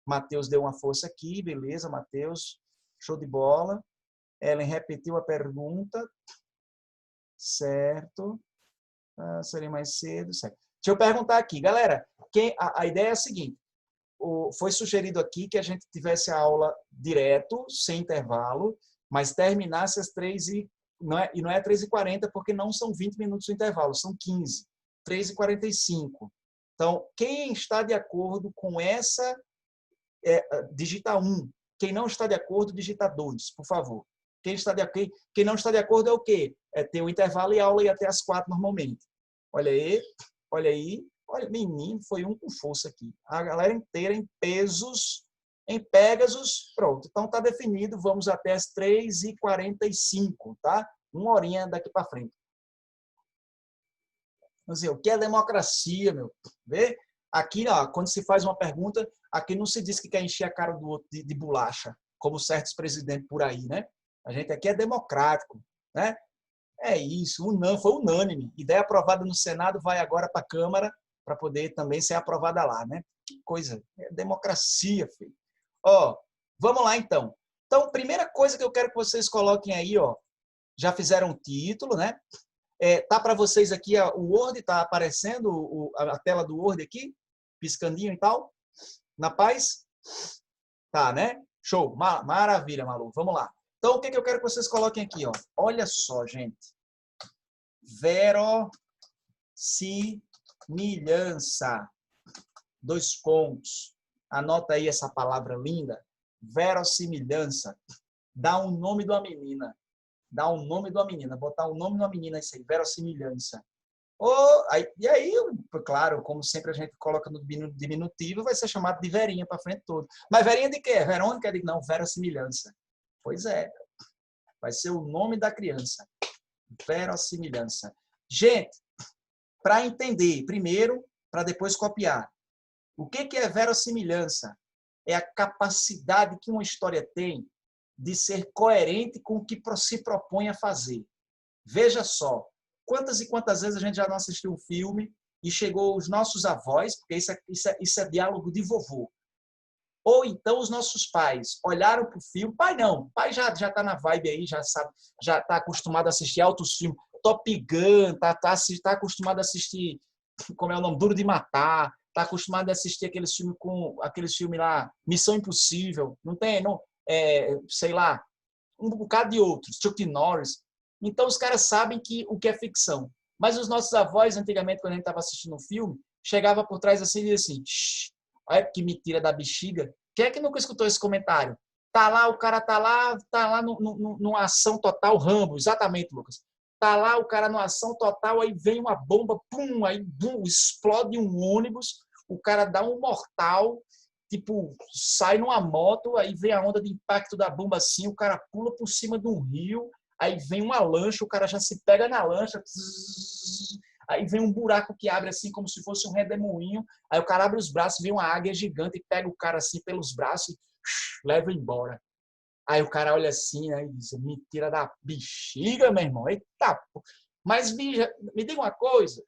Matheus deu uma força aqui, beleza, Matheus, show de bola. Ellen repetiu a pergunta, certo. Seria mais cedo, certo. Deixa eu perguntar aqui, galera, a ideia é a seguinte, foi sugerido aqui que a gente tivesse a aula direto, sem intervalo, mas terminasse às 3h, e não é 3h40, porque não são 20 minutos de intervalo, são 15, 3h45. Então, quem está de acordo com essa, digita 1. Quem não está de acordo, digita 2, por favor. Quem não está de acordo é o quê? É ter um intervalo e aula e até às 4 normalmente. Olha aí, olha aí. Olha, menino, foi um com força aqui. A galera inteira em pesos, em Pegasus, pronto. Então está definido, vamos até as 3h45, tá? Uma horinha daqui para frente. Vamos dizer, o que é democracia, meu? Vê? Aqui, ó, quando se faz uma pergunta, aqui não se diz que quer encher a cara do outro de bolacha, como certos presidentes por aí, né? A gente aqui é democrático, né? É isso, foi unânime. Ideia aprovada no Senado vai agora para a Câmara para poder também ser aprovada lá, né? Que coisa, é democracia, filho. Ó, vamos lá então. Então, primeira coisa que eu quero que vocês coloquem aí, ó, já fizeram o título, né? Tá para vocês aqui o Word, tá aparecendo a tela do Word aqui, piscandinho e tal, na paz? Tá, né? Show, maravilha, Malu. Vamos lá. Então, o que eu quero que vocês coloquem aqui, ó? Olha só, gente. Verossimilhança. 2 pontos. Anota aí essa palavra linda. Verossimilhança. Dá um nome de uma menina. Dá um nome de uma menina. Botar um nome de uma menina, isso aí. Verossimilhança. E aí, claro, como sempre a gente coloca no diminutivo, vai ser chamado de Verinha para frente todo. Mas Verinha de quê? Verônica? Não, verossimilhança. Pois é. Vai ser o nome da criança. Verossimilhança. Gente, para entender, primeiro, para depois copiar. O que é verossimilhança? É a capacidade que uma história tem de ser coerente com o que se propõe a fazer. Veja só, quantas e quantas vezes a gente já não assistiu um filme e chegou os nossos avós, porque isso é diálogo de vovô. Ou então os nossos pais olharam para o filme, pai já está na vibe aí, já sabe, já está acostumado a assistir altos filmes, Top Gun, tá acostumado a assistir, como é o nome, Duro de Matar, está acostumado a assistir aqueles filmes lá, Missão Impossível, não tem, não, sei lá, um bocado de outros, Chuck Norris. Então os caras sabem o que é ficção. Mas os nossos avós, antigamente, quando a gente estava assistindo um filme, chegava por trás assim e dizia assim, olha que me tira da bexiga. Quem é que nunca escutou esse comentário? O cara tá lá numa ação total, Rambo, exatamente, Lucas. Tá lá o cara numa ação total, aí vem uma bomba, pum, aí bum, explode um ônibus, o cara dá um mortal, tipo, sai numa moto, aí vem a onda de impacto da bomba assim, o cara pula por cima de um rio, aí vem uma lancha, o cara já se pega na lancha, aí vem um buraco que abre assim como se fosse um redemoinho, aí o cara abre os braços, vem uma águia gigante e pega o cara assim pelos braços e leva embora. Aí o cara olha assim, né, e diz, me tira da bexiga, meu irmão. Eita, mas me diga uma coisa,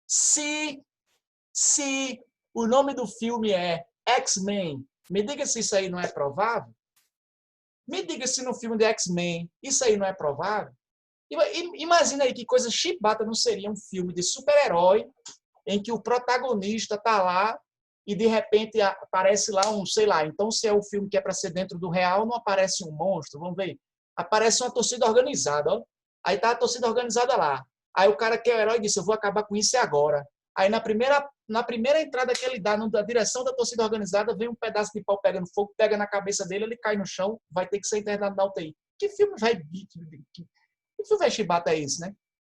se o nome do filme é X-Men, me diga se isso aí não é provável. Me diga se no filme de X-Men isso aí não é provável. Imagina aí que coisa chibata não seria um filme de super-herói em que o protagonista está lá e de repente aparece lá sei lá, então se é o filme que é para ser dentro do real, não aparece um monstro, vamos ver. Aparece uma torcida organizada, ó. Aí tá a torcida organizada lá. Aí o cara que é o herói disse, eu vou acabar com isso agora. Aí na primeira entrada que ele dá na direção da torcida organizada, vem um pedaço de pau pegando fogo, pega na cabeça dele, ele cai no chão, vai ter que ser internado na UTI. Que filme vai chibata é esse, né?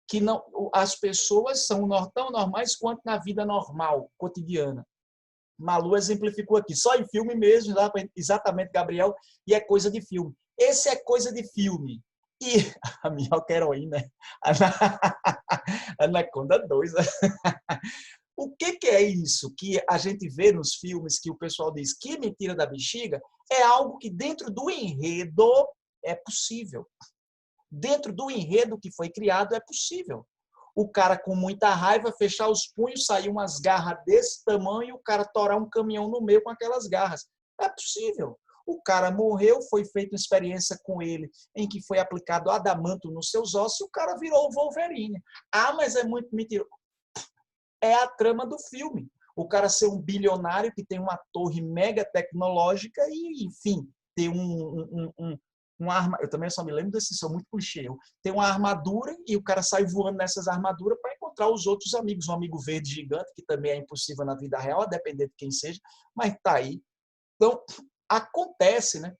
Que não, as pessoas são tão normais quanto na vida normal, cotidiana. Malu exemplificou aqui, só em filme mesmo, exatamente, Gabriel, e é coisa de filme. Esse é coisa de filme. E a minhoca heroína, a Anaconda 2. O que é isso que a gente vê nos filmes que o pessoal diz que me tira da bexiga? É algo que dentro do enredo é possível. Dentro do enredo que foi criado é possível. O cara com muita raiva fechar os punhos, sair umas garras desse tamanho e o cara torar um caminhão no meio com aquelas garras. É possível. O cara morreu, foi feita uma experiência com ele em que foi aplicado adamanto nos seus ossos e o cara virou o Wolverine. Ah, mas é muito mentira. É a trama do filme. O cara ser um bilionário que tem uma torre mega tecnológica e, enfim, ter uma arma. Eu também só me lembro desse, sou muito clichê. Tem uma armadura e o cara sai voando nessas armaduras para encontrar os outros amigos. Um amigo verde gigante, que também é impossível na vida real, a depender de quem seja, mas tá aí. Então, acontece, né?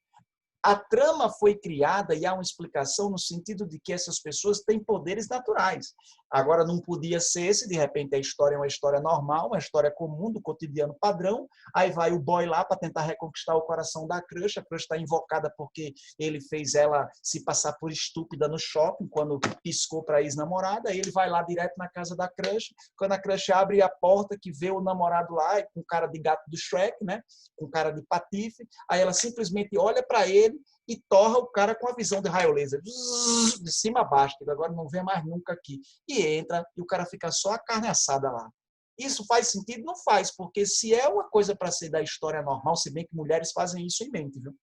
A trama foi criada e há uma explicação no sentido de que essas pessoas têm poderes naturais. Agora, não podia ser esse, de repente a história é uma história normal, uma história comum, do cotidiano padrão, aí vai o boy lá para tentar reconquistar o coração da crush, a crush está invocada porque ele fez ela se passar por estúpida no shopping, quando piscou para a ex-namorada, aí ele vai lá direto na casa da crush, quando a crush abre a porta, que vê o namorado lá, com cara de gato do Shrek, né? Com cara de patife, aí ela simplesmente olha para ele e torra o cara com a visão de raio laser, de cima a baixo, que agora não vê mais nunca aqui. E entra, e o cara fica só a carne assada lá. Isso faz sentido? Não faz, porque se é uma coisa para ser da história normal, se bem que mulheres fazem isso em mente, viu?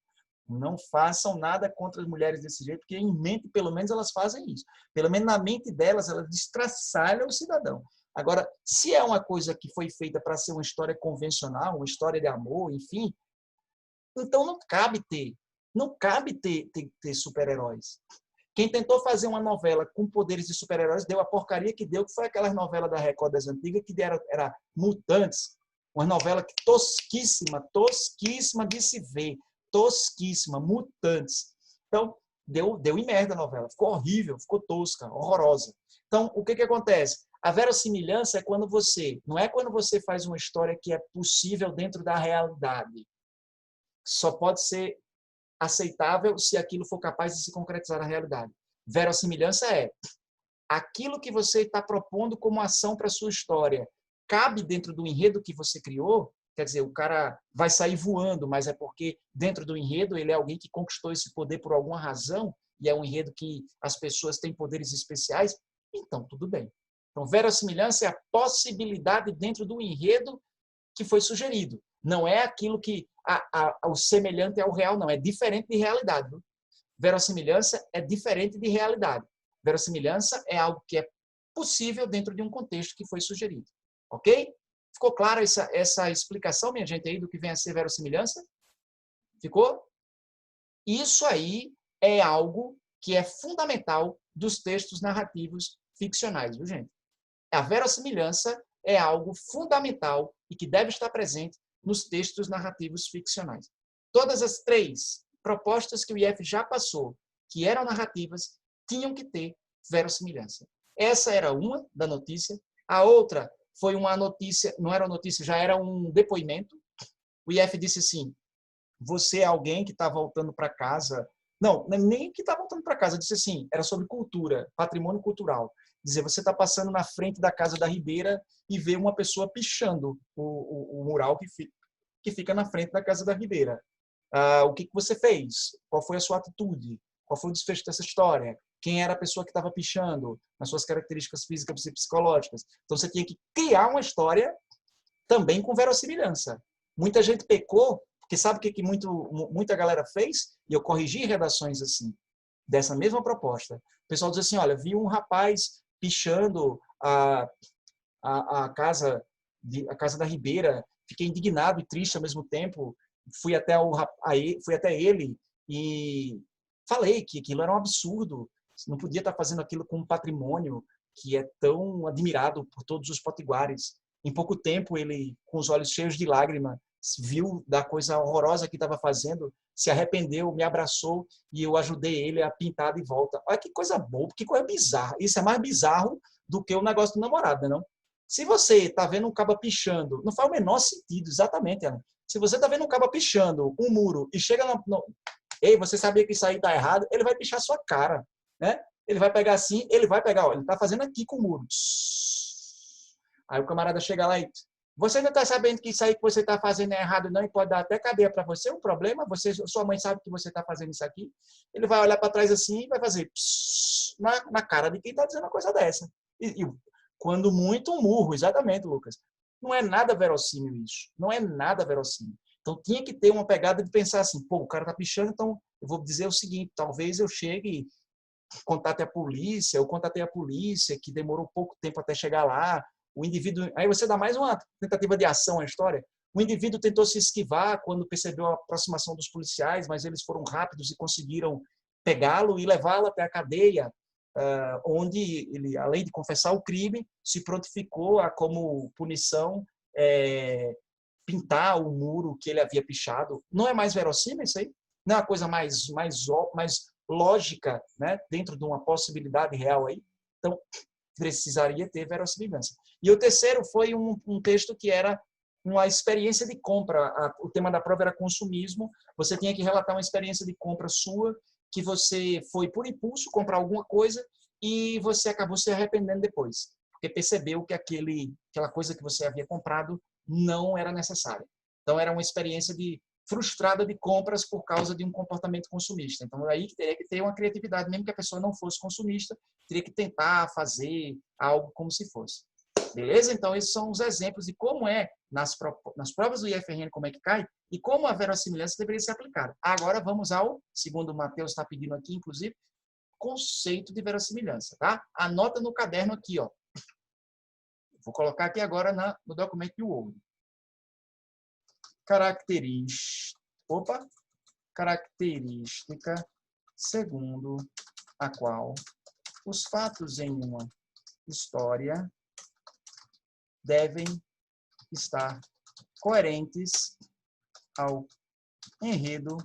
Não façam nada contra as mulheres desse jeito, porque em mente, pelo menos, elas fazem isso. Pelo menos na mente delas, elas destraçalham o cidadão. Agora, se é uma coisa que foi feita para ser uma história convencional, uma história de amor, enfim, então não cabe ter super-heróis. Quem tentou fazer uma novela com poderes de super-heróis deu a porcaria que deu, que foi aquelas novelas da Record das antigas, que era Mutantes, uma novela tosquíssima de se ver, tosquíssima, Mutantes. Então, deu em merda a novela, ficou horrível, ficou tosca, horrorosa. Então, o que acontece? A verossimilhança é quando não é quando você faz uma história que é possível dentro da realidade. Só pode ser aceitável se aquilo for capaz de se concretizar na realidade. Verossimilhança é aquilo que você está propondo como ação para a sua história cabe dentro do enredo que você criou, quer dizer, o cara vai sair voando, mas é porque dentro do enredo ele é alguém que conquistou esse poder por alguma razão, e é um enredo que as pessoas têm poderes especiais, então tudo bem. Então, verossimilhança é a possibilidade dentro do enredo que foi sugerido. Não é aquilo que o semelhante ao real, não. É diferente de realidade. Viu? Verossimilhança é diferente de realidade. Verossimilhança é algo que é possível dentro de um contexto que foi sugerido. Ok? Ficou clara essa explicação, minha gente, aí do que vem a ser verossimilhança? Ficou? Isso aí é algo que é fundamental dos textos narrativos ficcionais, viu, gente? A verossimilhança é algo fundamental e que deve estar presente nos textos narrativos ficcionais. Todas as 3 propostas que o IF já passou, que eram narrativas, tinham que ter verossimilhança. Essa era uma da notícia. A outra foi uma notícia, não era notícia, já era um depoimento. O IF disse assim, você é alguém que está voltando para casa. Não, nem que está voltando para casa, disse assim, era sobre cultura, patrimônio cultural. Dizer, você está passando na frente da casa da Ribeira e vê uma pessoa pichando o mural que fica na frente da casa da Ribeira. O que você fez? Qual foi a sua atitude? Qual foi o desfecho dessa história? Quem era a pessoa que estava pichando? Nas suas características físicas e psicológicas. Então, você tinha que criar uma história também com verossimilhança. Muita gente pecou, porque sabe o que muita galera fez? E eu corrigi redações assim, dessa mesma proposta. O pessoal diz assim, olha, vi um rapaz pichando a casa da Ribeira, fiquei indignado e triste ao mesmo tempo, fui até ele e falei que aquilo era um absurdo, não podia estar fazendo aquilo com um patrimônio que é tão admirado por todos os potiguares. Em pouco tempo, ele, com os olhos cheios de lágrima, viu da coisa horrorosa que estava fazendo, se arrependeu, me abraçou e eu ajudei ele a pintar de volta. Olha que coisa boba, que coisa bizarra. Isso é mais bizarro do que o negócio do namorado, não? Se você está vendo um caba pichando, não faz o menor sentido, exatamente, Ana. Se você está vendo um caba pichando um muro e chega ei, você sabia que isso aí está errado? Ele vai pichar a sua cara, né? Ele vai pegar assim, ele está fazendo aqui com o muro. Aí o camarada chega lá e você não está sabendo que isso aí que você está fazendo é errado não e pode dar até cadeia para você, um problema, sua mãe sabe que você está fazendo isso aqui, ele vai olhar para trás assim e vai fazer na cara de quem está dizendo uma coisa dessa. E quando muito, um murro, exatamente, Lucas. Não é nada verossímil isso, não é nada verossímil. Então tinha que ter uma pegada de pensar assim, pô, o cara está pichando, então eu vou dizer o seguinte, talvez eu chegue e contatei a polícia, que demorou pouco tempo até chegar lá, o indivíduo, aí você dá mais uma tentativa de ação à história. O indivíduo tentou se esquivar quando percebeu a aproximação dos policiais, mas eles foram rápidos e conseguiram pegá-lo e levá-lo até a cadeia, onde ele, além de confessar o crime, se prontificou a, como punição, pintar o muro que ele havia pichado. Não é mais verossímil isso aí? Não é uma coisa mais lógica, né? Dentro de uma possibilidade real aí. Então, precisaria ter verossimilhança. E o terceiro foi um texto que era uma experiência de compra. O tema da prova era consumismo. Você tinha que relatar uma experiência de compra sua, que você foi por impulso comprar alguma coisa e você acabou se arrependendo depois, porque percebeu que aquela coisa que você havia comprado não era necessária. Então, era uma experiência frustrada de compras por causa de um comportamento consumista. Então, aí teria que ter uma criatividade, mesmo que a pessoa não fosse consumista, teria que tentar fazer algo como se fosse. Beleza? Então, esses são os exemplos de como nas provas do IFRN, como é que cai e como a verossimilhança deveria ser aplicada. Agora, vamos ao, segundo o Matheus está pedindo aqui, inclusive, conceito de verossimilhança, tá? Anota no caderno aqui, ó. Vou colocar aqui agora no documento de Word. Característica segundo a qual os fatos em uma história devem estar coerentes ao enredo,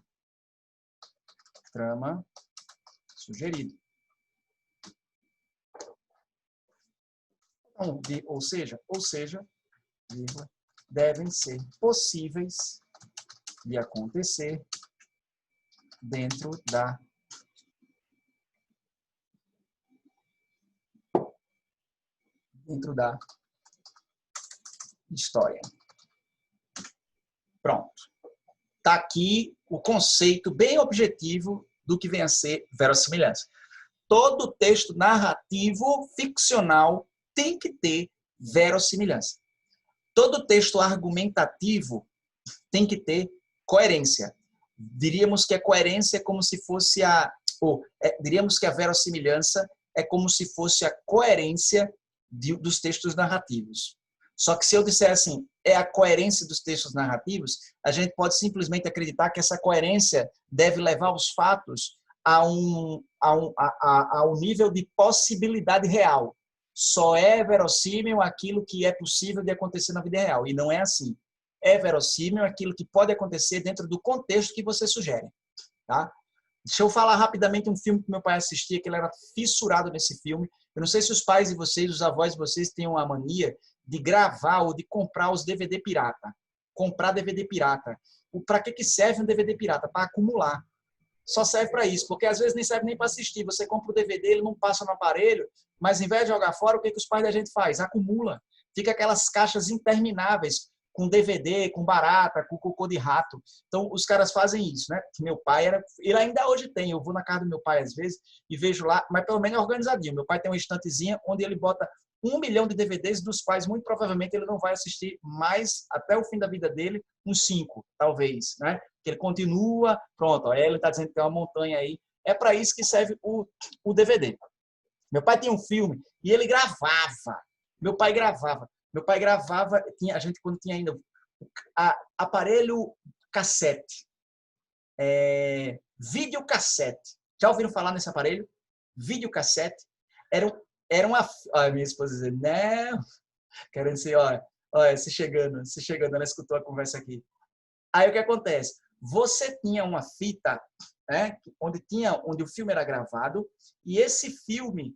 trama sugerido. Então, ou seja, vírgula, devem ser possíveis de acontecer dentro da história. Pronto. Está aqui o conceito bem objetivo do que vem a ser verossimilhança. Todo texto narrativo ficcional tem que ter verossimilhança. Todo texto argumentativo tem que ter coerência. Diríamos que a coerência é como se fosse diríamos que a verossimilhança é como se fosse a coerência dos textos narrativos. Só que se eu disser assim, é a coerência dos textos narrativos, a gente pode simplesmente acreditar que essa coerência deve levar os fatos ao nível de possibilidade real. Só é verossímil aquilo que é possível de acontecer na vida real. E não é assim. É verossímil aquilo que pode acontecer dentro do contexto que você sugere. Tá? Deixa eu falar rapidamente um filme que meu pai assistia, que ele era fissurado nesse filme. Eu não sei se os pais de vocês, os avós de vocês têm uma mania de gravar ou de comprar os DVD pirata. Comprar DVD pirata. Para que serve um DVD pirata? Para acumular. Só serve para isso, porque às vezes nem serve nem para assistir. Você compra o DVD, ele não passa no aparelho, mas em vez de jogar fora, o que os pais da gente faz? Acumula. Fica aquelas caixas intermináveis com DVD, com barata, com cocô de rato. Então, os caras fazem isso, né? Meu pai ele ainda hoje tem. Eu vou na casa do meu pai às vezes e vejo lá, mas pelo menos é organizadinho. Meu pai tem uma estantezinha onde ele bota 1 milhão de DVDs, dos quais muito provavelmente ele não vai assistir mais até o fim da vida dele, uns 5, talvez, né? Que ele continua, pronto, ó, ele está dizendo que tem uma montanha aí. É para isso que serve o DVD. Meu pai tinha um filme e ele gravava. Meu pai gravava, a gente quando tinha ainda aparelho cassete, videocassete. Já ouviram falar nesse aparelho? Videocassete. Era uma... Olha, minha esposa dizendo, não, querendo dizer, olha, se chegando, ela escutou a conversa aqui. Aí o que acontece? Você tinha uma fita, né, onde o filme era gravado, e esse filme,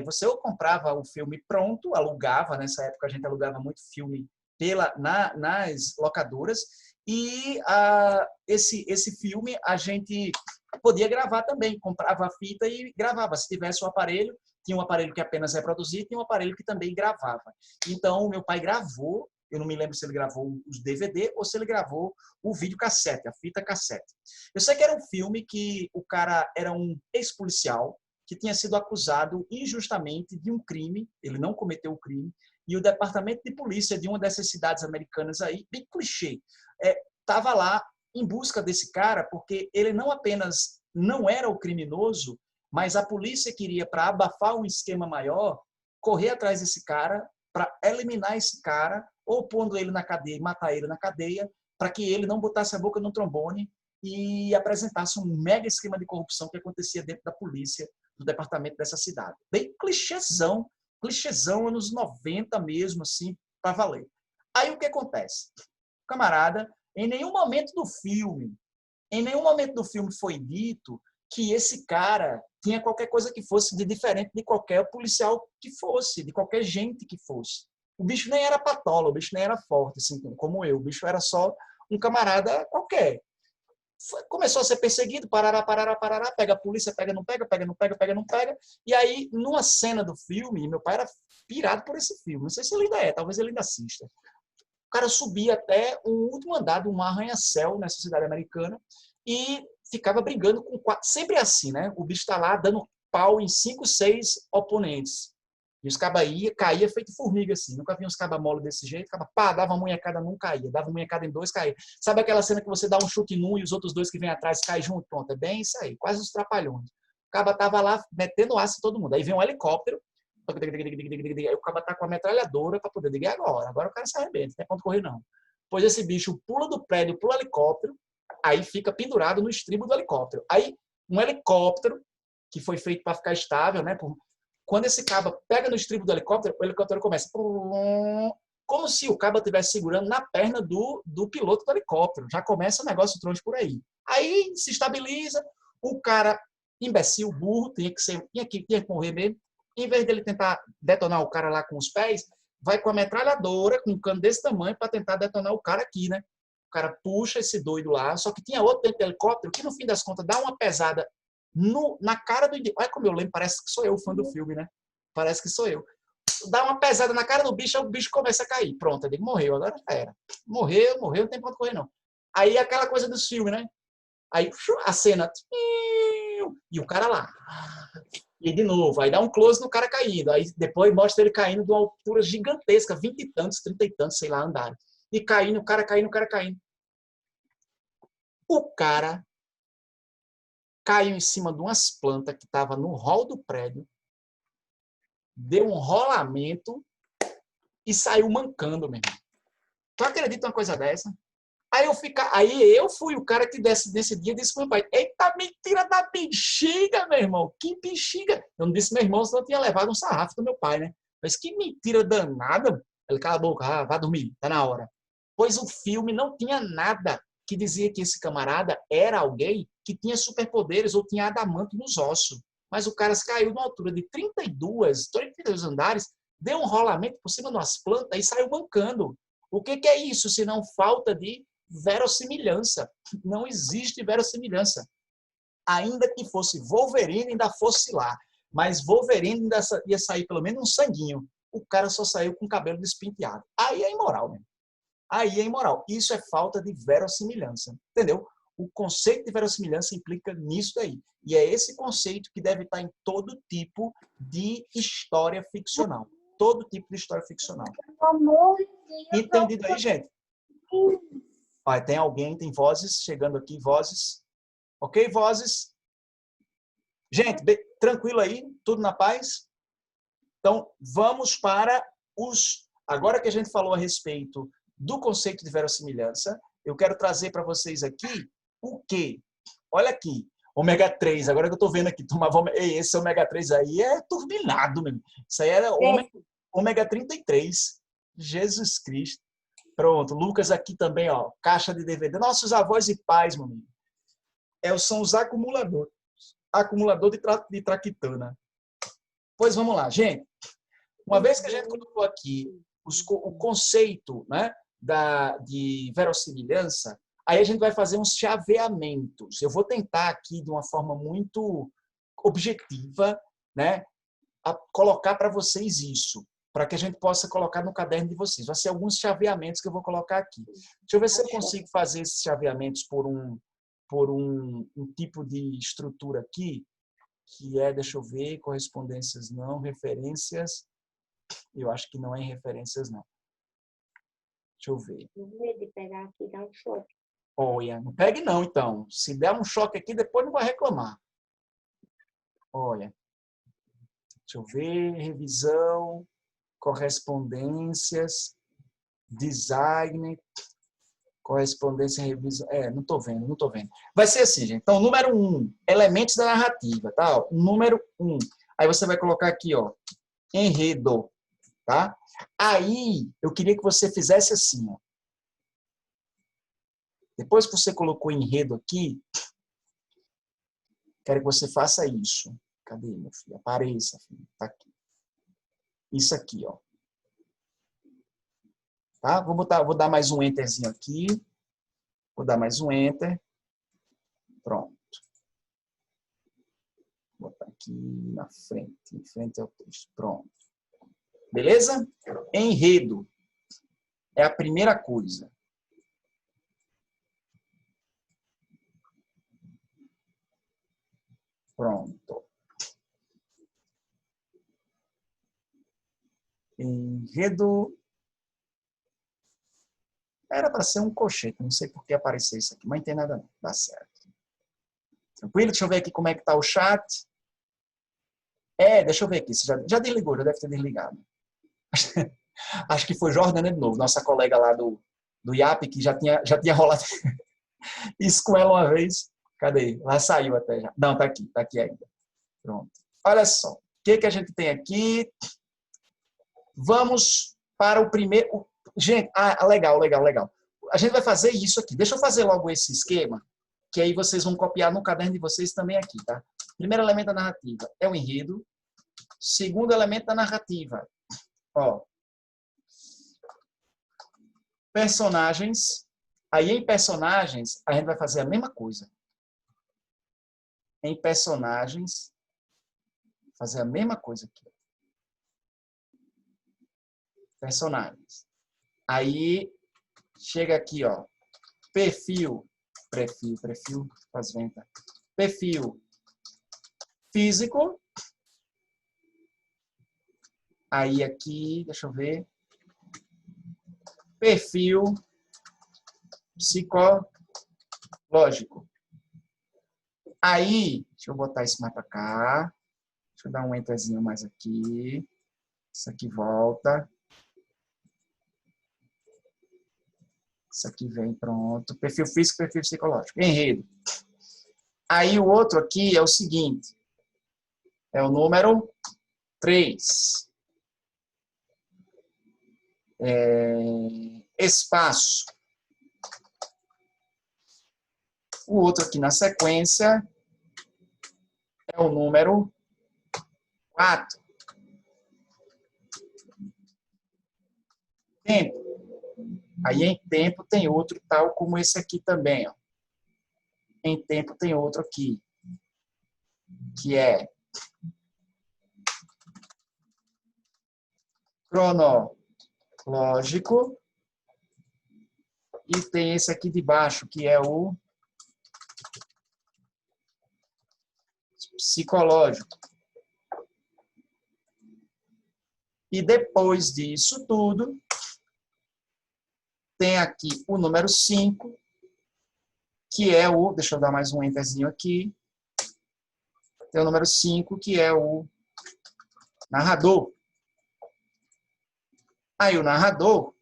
você ou comprava o filme pronto, alugava, nessa época a gente alugava muito filme nas locadoras, e esse filme a gente podia gravar também, comprava a fita e gravava. Se tivesse o aparelho, tinha um aparelho que apenas reproduzia, tinha um aparelho que também gravava. Então, meu pai gravou, eu não me lembro se ele gravou os DVD ou se ele gravou o videocassete, a fita cassete. Eu sei que era um filme que o cara era um ex-policial que tinha sido acusado injustamente de um crime, ele não cometeu o crime, e o departamento de polícia de uma dessas cidades americanas aí, bem clichê, estava lá em busca desse cara, porque ele não apenas não era o criminoso, mas a polícia queria, para abafar um esquema maior, correr atrás desse cara, para eliminar esse cara, ou pondo ele na cadeia, matar ele na cadeia, para que ele não botasse a boca no trombone e apresentasse um mega esquema de corrupção que acontecia dentro da polícia do departamento dessa cidade. Bem clichêzão, anos 90 mesmo, assim, para valer. Aí o que acontece? O camarada, em nenhum momento do filme, Em nenhum momento do filme foi dito que esse cara tinha qualquer coisa que fosse de diferente de qualquer policial que fosse, de qualquer gente que fosse. O bicho nem era patola, o bicho nem era forte, assim como eu. O bicho era só um camarada qualquer. Começou a ser perseguido, parará, pega a polícia, pega, não pega, pega, não pega, pega, não pega. E aí, numa cena do filme, meu pai era pirado por esse filme. Não sei se ele ainda é, talvez ele ainda assista. O cara subia até o último andar de um arranha-céu nessa cidade americana e ficava brigando com quatro. Sempre assim, né? O bicho tá lá dando pau em 5, 6 oponentes. E os cabas caía feito formiga, assim. Nunca vi uns cabas mole desse jeito. Pá, dava uma munhecada, não caía. Dava uma munhecada em 2, caía. Sabe aquela cena que você dá um chute num e os outros 2 que vêm atrás caem junto? Pronto, é bem isso aí. Quase os trapalhões. O caba tava lá metendo aço em todo mundo. Aí vem um helicóptero. Aí o caba tá com a metralhadora para poder ligar agora. Agora o cara se arrebenta. Não tem ponto correr, não. Pois esse bicho pula do prédio pro helicóptero. Aí fica pendurado no estribo do helicóptero. Aí um helicóptero que foi feito para ficar estável, né? Quando esse cabo pega no estribo do helicóptero, o helicóptero começa como se o cabo estivesse segurando na perna do piloto do helicóptero. Já começa o negócio troncho por aí. Aí se estabiliza, o cara, imbecil, burro, tinha que morrer mesmo. Em vez dele tentar detonar o cara lá com os pés, vai com a metralhadora, com um cano desse tamanho, para tentar detonar o cara aqui, né? O cara puxa esse doido lá, só que tinha outro dentro do helicóptero que, no fim das contas, dá uma pesada na cara do indivíduo. Olha como eu lembro, parece que sou eu, fã do filme, né? Parece que sou eu. Dá uma pesada na cara do bicho, o bicho começa a cair. Pronto, ele morreu, agora já era. Morreu, não tem pra onde correr, não. Aí aquela coisa dos filmes, né? Aí a cena. E o cara lá. E de novo, aí dá um close no cara caindo. Aí depois mostra ele caindo de uma altura gigantesca, 20 e tantos, 30 e tantos, sei lá, andaram. E caindo, o cara caindo, o cara caindo. O cara caiu em cima de umas plantas que estavam no hall do prédio, deu um rolamento e saiu mancando, meu irmão. Tu acredita uma coisa dessa? Aí eu fui o cara que nesse dia disse pro meu pai: eita, mentira da bexiga, meu irmão. Que bexiga. Eu não disse meu irmão, senão eu tinha levado um sarrafo do meu pai, né? Mas que mentira danada. Ele, cala a boca, vá dormir, tá na hora. Pois o filme não tinha nada que dizia que esse camarada era alguém que tinha superpoderes ou tinha adamanto nos ossos. Mas o cara caiu numa altura de 32 andares, deu um rolamento por cima de umas plantas e saiu mancando. O que é isso, se não falta de verossimilhança? Não existe verossimilhança. Ainda que fosse Wolverine, ainda fosse lá. Mas Wolverine ainda ia sair pelo menos um sanguinho. O cara só saiu com o cabelo despenteado. Aí é imoral, mesmo. Aí é imoral. Isso é falta de verossimilhança. Entendeu? O conceito de verossimilhança implica nisso aí. E é esse conceito que deve estar em todo tipo de história ficcional. Todo tipo de história ficcional. Entendido aí, gente? Olha, tem alguém, tem vozes chegando aqui, vozes. Ok, vozes? Gente, tranquilo aí? Tudo na paz? Então, vamos para os... Agora que a gente falou a respeito do conceito de verossimilhança, eu quero trazer para vocês aqui o quê? Olha aqui, ômega 3, agora que eu estou vendo aqui, esse ômega 3 aí é turbinado, mesmo. Isso aí era ômega 33. Jesus Cristo. Pronto, Lucas aqui também, ó, caixa de DVD. Nossos avós e pais, meu amigo, são os acumuladores. Acumulador de traquitana. Pois vamos lá, gente. Uma vez que a gente colocou aqui o conceito, né, de verossimilhança, aí a gente vai fazer uns chaveamentos. Eu vou tentar aqui, de uma forma muito objetiva, né, colocar para vocês isso, para que a gente possa colocar no caderno de vocês. Vai ser alguns chaveamentos que eu vou colocar aqui. Deixa eu ver se eu consigo fazer esses chaveamentos por um tipo de estrutura aqui, que é, deixa eu ver, correspondências não, referências, eu acho que não é em referências não. Deixa eu ver. Não medo de pegar aqui e dar um choque. Olha, não pegue não, então. Se der um choque aqui, depois não vai reclamar. Olha. Deixa eu ver, revisão, correspondências, design, correspondência, revisão. Não estou vendo. Vai ser assim, gente. Então, número 1, elementos da narrativa, tá? Número 1. Aí você vai colocar aqui, ó, enredo, tá? Aí, eu queria que você fizesse assim, ó. Depois que você colocou enredo aqui, quero que você faça isso. Cadê, meu filho? Apareça, filho. Tá aqui. Isso aqui, ó. Tá? Vou dar mais um enterzinho aqui. Vou dar mais um enter. Pronto. Vou botar aqui na frente. Em frente ao texto. Pronto. Beleza? Enredo. É a primeira coisa. Pronto. Enredo. Era para ser um colchete. Não sei por que apareceu isso aqui. Mas não tem nada não. Dá certo. Tranquilo? Deixa eu ver aqui como é que está o chat. Deixa eu ver aqui. Você já desligou, já deve ter desligado. Acho que foi Jordana de novo, nossa colega lá do IAP, que já tinha rolado isso com ela uma vez. Cadê? Lá saiu até já. Não, tá aqui ainda. Pronto. Olha só. O que a gente tem aqui? Vamos para o primeiro... Gente, legal. A gente vai fazer isso aqui. Deixa eu fazer logo esse esquema, que aí vocês vão copiar no caderno de vocês também aqui, tá? Primeiro elemento da narrativa é o enredo. Segundo elemento da narrativa, ó, personagens. Aí, em personagens, a gente vai fazer a mesma coisa. Em personagens, fazer a mesma coisa aqui. Personagens. Aí, chega aqui, ó, perfil, faz venta. Perfil físico. Aí, aqui, deixa eu ver. Perfil psicológico. Aí, deixa eu botar isso mais para cá. Deixa eu dar um enterzinho mais aqui. Isso aqui volta. Isso aqui vem, pronto. Perfil físico, perfil psicológico. Enredo. Aí o outro aqui é o seguinte. É o número 3. Espaço. O outro aqui na sequência é o número 4. Tempo. Aí em tempo tem outro tal como esse aqui também, ó. Em tempo tem outro aqui, que é cronológico. E tem esse aqui de baixo, que é o psicológico. E depois disso tudo, tem aqui o número 5, que é o... Deixa eu dar mais um enterzinho aqui. Tem o número 5, que é o narrador. Aí o narrador...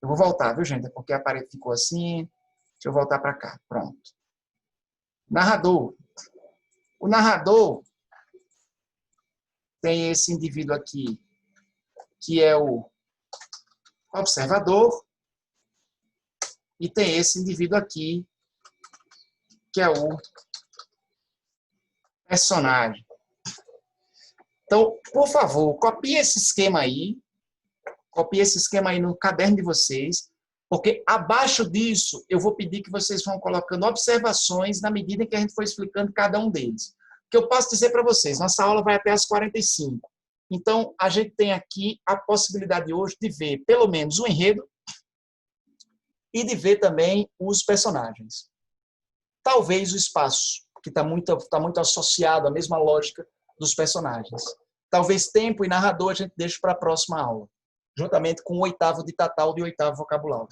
Eu vou voltar, viu, gente? É porque a parede ficou assim. Deixa eu voltar para cá. Pronto. Narrador. O narrador tem esse indivíduo aqui, que é o observador. E tem esse indivíduo aqui, que é o personagem. Então, por favor, copie esse esquema aí. Copie esse esquema aí no caderno de vocês, porque abaixo disso eu vou pedir que vocês vão colocando observações na medida em que a gente for explicando cada um deles. O que eu posso dizer para vocês, nossa aula vai até as 45. Então, a gente tem aqui a possibilidade hoje de ver pelo menos o enredo e de ver também os personagens. Talvez o espaço, que está muito associado à mesma lógica dos personagens. Talvez tempo e narrador a gente deixe para a próxima aula, juntamente com o 8º ditatal e o 8º vocabulário.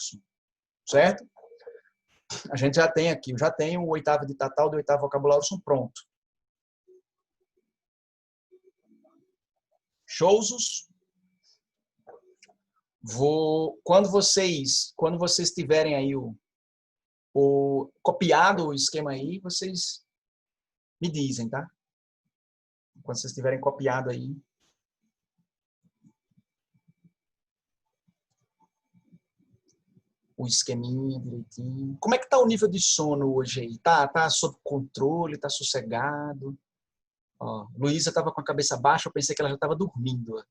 Certo? A gente já tem aqui, eu já tenho o 8º ditatal e o 8º vocabulário pronto. Showsos. Quando vocês tiverem aí o copiado o esquema aí, vocês me dizem, tá? Quando vocês tiverem copiado aí. o esqueminha direitinho. Como é que tá o nível de sono hoje aí? Tá sob controle? Tá sossegado? Ó, Luísa estava com a cabeça baixa, eu pensei que ela já estava dormindo.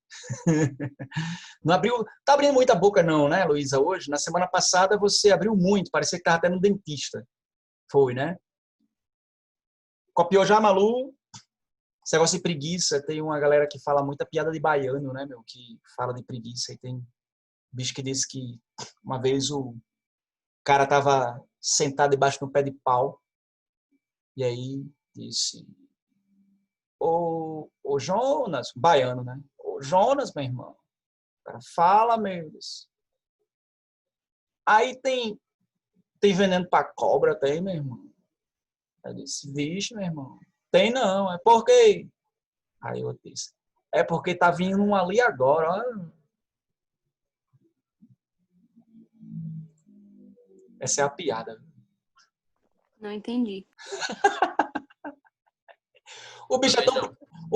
Não abriu, tá abrindo muita boca não, né, Luísa, hoje? Na semana passada você abriu muito, parecia que estava até no dentista. Foi, né? Copiou já, Malu? Esse negócio de preguiça, tem uma galera que fala muita piada de baiano, né, meu? Que fala de preguiça. E tem bicho que disse que uma vez o cara tava sentado debaixo de um pé de pau e aí disse: Ô Jonas, baiano, né? Ô Jonas, meu irmão, o cara fala mesmo. Aí tem veneno pra cobra, tem, meu irmão? Eu disse: vixe, meu irmão, tem não, é porque... Aí eu disse: é porque tá vindo um ali agora, ó. Essa é a piada. Não entendi. O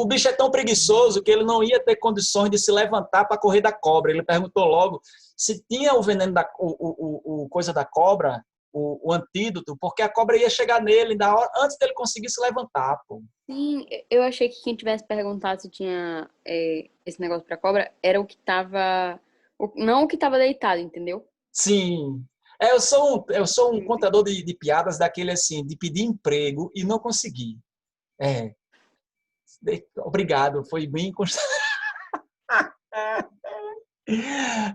bicho é tão preguiçoso que ele não ia ter condições de se levantar para correr da cobra. Ele perguntou logo se tinha o veneno coisa da cobra, o antídoto, porque a cobra ia chegar nele antes dele conseguir se levantar, pô. Sim, eu achei que quem tivesse perguntado se tinha esse negócio pra cobra era o que tava... Não o que tava deitado, entendeu? Sim. Eu sou um contador de piadas daquele assim, de pedir emprego e não conseguir. Obrigado, foi bem constante.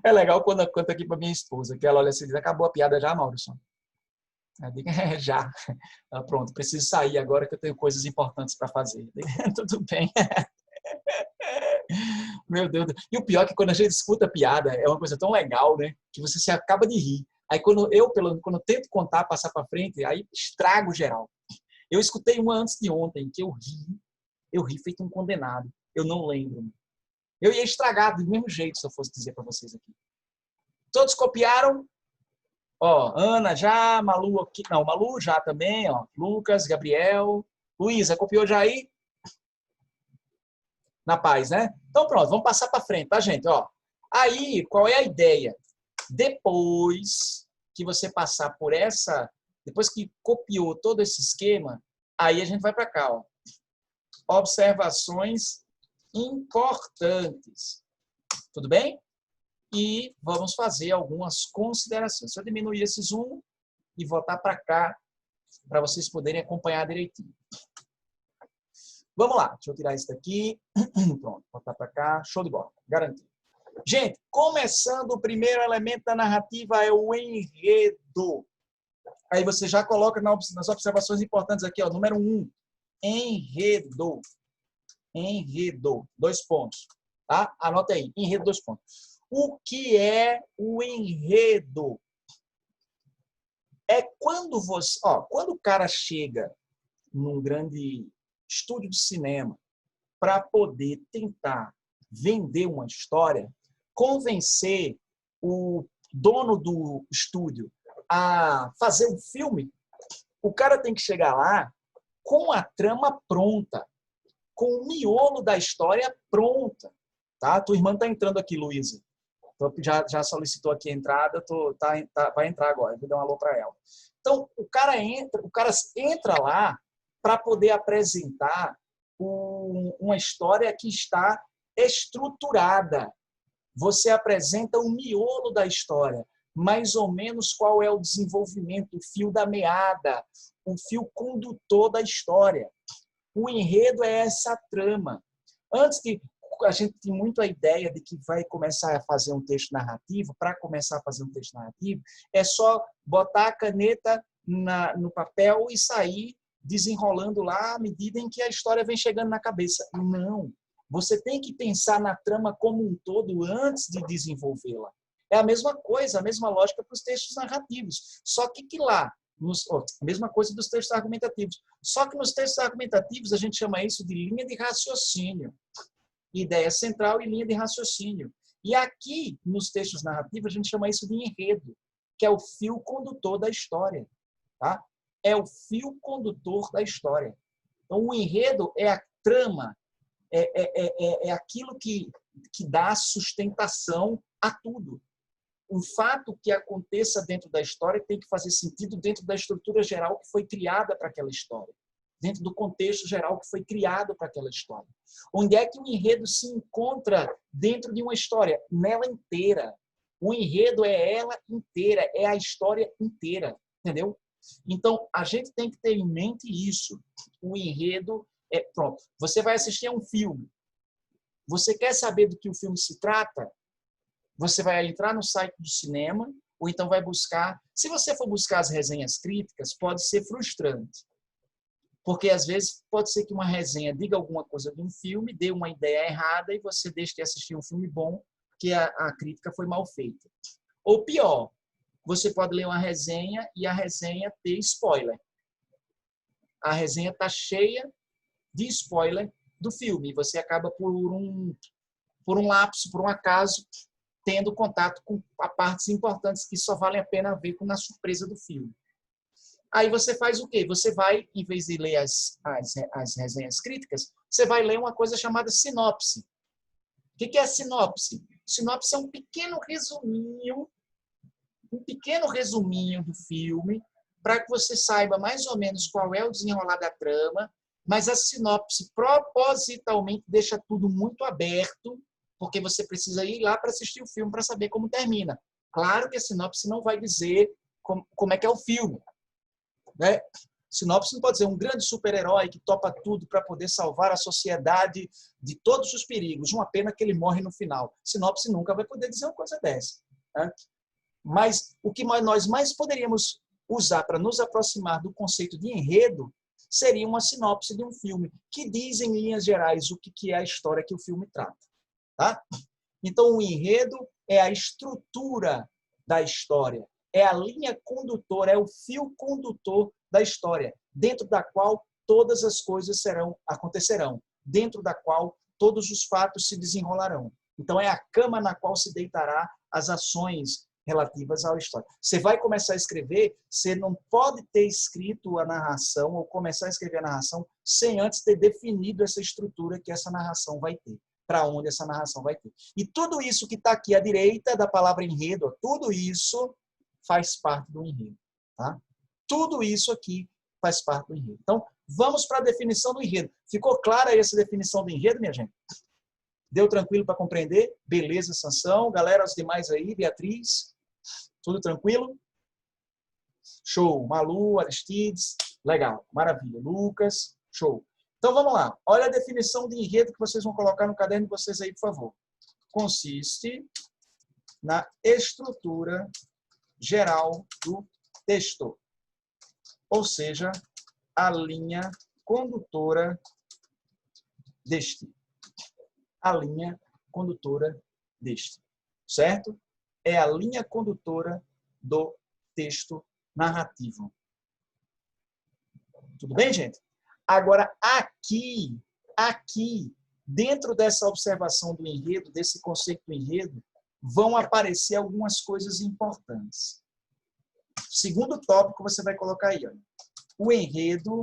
É legal quando eu conto aqui para minha esposa, que ela olha assim e diz: acabou a piada já, Maurício? Eu digo: já. Ela: pronto, preciso sair agora que eu tenho coisas importantes para fazer. Eu digo: tudo bem. Meu Deus. E o pior é que quando a gente escuta a piada, é uma coisa tão legal, né? Que você se acaba de rir. Aí quando eu tento contar, passar para frente, aí estrago geral. Eu escutei uma antes de ontem, que eu ri feito um condenado. Eu não lembro. Eu ia estragar do mesmo jeito se eu fosse dizer para vocês aqui. Todos copiaram? Ó, Ana já, Malu aqui. Não, Malu já também, ó. Lucas, Gabriel. Luísa, copiou já aí? Na paz, né? Então pronto, vamos passar para frente, tá, gente? Ó, aí, qual é a ideia? Depois que você passar por essa, depois que copiou todo esse esquema, aí a gente vai para cá, ó. Observações importantes. Tudo bem? E vamos fazer algumas considerações. Se eu diminuir esse zoom e voltar para cá, para vocês poderem acompanhar direitinho. Vamos lá, deixa eu tirar isso daqui. Pronto, voltar para cá. Show de bola, garantido. Gente, começando, o primeiro elemento da narrativa é o enredo. Aí você já coloca nas observações importantes aqui, ó, número 1, enredo. Enredo, 2 pontos. Tá? Anota aí, enredo, 2 pontos. O que é o enredo? É quando quando o cara chega num grande estúdio de cinema para poder tentar vender uma história, convencer o dono do estúdio a fazer um filme, o cara tem que chegar lá com a trama pronta, com o miolo da história pronta. Tá? Tua irmã está entrando aqui, Luísa. Já solicitou aqui a entrada, vai entrar agora, vou dar um alô para ela. Então, o cara entra lá para poder apresentar uma história que está estruturada. Você apresenta o miolo da história, mais ou menos qual é o desenvolvimento, o fio da meada, o fio condutor da história. O enredo é essa trama. Antes de a gente tem muito a ideia de que vai começar a fazer um texto narrativo. Para começar a fazer um texto narrativo, é só botar a caneta no papel e sair desenrolando lá à medida em que a história vem chegando na cabeça. Não. Você tem que pensar na trama como um todo antes de desenvolvê-la. É a mesma coisa, a mesma lógica para os textos narrativos. Só que lá, a mesma coisa dos textos argumentativos. Só que nos textos argumentativos a gente chama isso de linha de raciocínio. Ideia central e linha de raciocínio. E aqui, nos textos narrativos, a gente chama isso de enredo, que é o fio condutor da história. Tá? É o fio condutor da história. Então, o enredo é a trama, é aquilo que dá sustentação a tudo. um fato que aconteça dentro da história tem que fazer sentido dentro da estrutura geral que foi criada para aquela história, dentro do contexto geral que foi criado para aquela história. Onde é que o enredo se encontra dentro de uma história? Nela inteira. O enredo é ela inteira, é a história inteira, entendeu? Então, a gente tem que ter em mente isso. O enredo é... Pronto, você vai assistir a um filme. Você quer saber do que o filme se trata? Você vai entrar no site do cinema, ou então vai buscar... Se você for buscar as resenhas críticas, pode ser frustrante. Porque, às vezes, pode ser que uma resenha diga alguma coisa de um filme, dê uma ideia errada e você deixe de assistir um filme bom porque a crítica foi mal feita. Ou pior, você pode ler uma resenha e a resenha ter spoiler. A resenha está cheia de spoiler do filme. E você acaba, por um lapso, por um acaso, tendo contato com partes importantes que só valem a pena ver na surpresa do filme. Aí você faz o quê? Você vai, em vez de ler as resenhas críticas, você vai ler uma coisa chamada sinopse. O que é a sinopse? Sinopse é um pequeno resuminho do filme, para que você saiba mais ou menos qual é o desenrolar da trama, mas a sinopse propositalmente deixa tudo muito aberto, porque você precisa ir lá para assistir o filme para saber como termina. Claro que a sinopse não vai dizer como é que é o filme, né? Sinopse não pode dizer um grande super-herói que topa tudo para poder salvar a sociedade de todos os perigos. Uma pena que ele morre no final. Sinopse nunca vai poder dizer uma coisa dessa, né? Mas o que nós mais poderíamos usar para nos aproximar do conceito de enredo seria uma sinopse de um filme que diz, em linhas gerais, o que é a história que o filme trata. Tá? Então, o enredo é a estrutura da história, é a linha condutora, é o fio condutor da história, dentro da qual todas as coisas acontecerão, dentro da qual todos os fatos se desenrolarão. Então, é a cama na qual se deitará as ações relativas à história. Você vai começar a escrever, você não pode ter escrito a narração ou começar a escrever a narração sem antes ter definido essa estrutura que essa narração vai ter, para onde essa narração vai ter. E tudo isso que está aqui à direita da palavra enredo, tudo isso faz parte do enredo. Tá? Tudo isso aqui faz parte do enredo. Então, vamos para a definição do enredo. Ficou clara aí essa definição do enredo, minha gente? Deu tranquilo para compreender? Beleza, Sansão. Galera, os demais aí, Beatriz, tudo tranquilo? Show. Malu, Aristides, legal, maravilha. Lucas, show. Então, vamos lá. Olha a definição de enredo que vocês vão colocar no caderno de vocês aí, por favor. Consiste na estrutura geral do texto, ou seja, a linha condutora deste. A linha condutora deste, certo? É a linha condutora do texto narrativo. Tudo bem, gente? Agora, aqui, dentro dessa observação do enredo, desse conceito do enredo, vão aparecer algumas coisas importantes. Segundo tópico, você vai colocar aí, ó. O enredo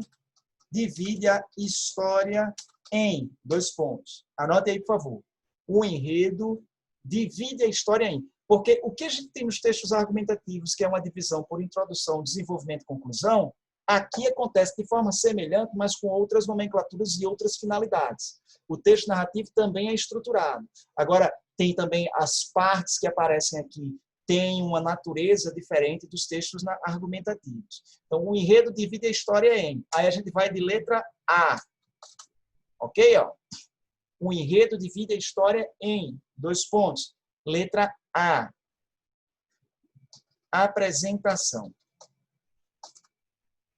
divide a história em... Dois pontos. Anote aí, por favor. O enredo divide a história em... Porque o que a gente tem nos textos argumentativos, que é uma divisão por introdução, desenvolvimento e conclusão, aqui acontece de forma semelhante, mas com outras nomenclaturas e outras finalidades. O texto narrativo também é estruturado. Agora, tem também as partes que aparecem aqui, tem uma natureza diferente dos textos argumentativos. Então, o enredo divide a história em... Aí a gente vai de letra A. Ok? Ó. O enredo divide a história em... Dois pontos. Letra A. Apresentação.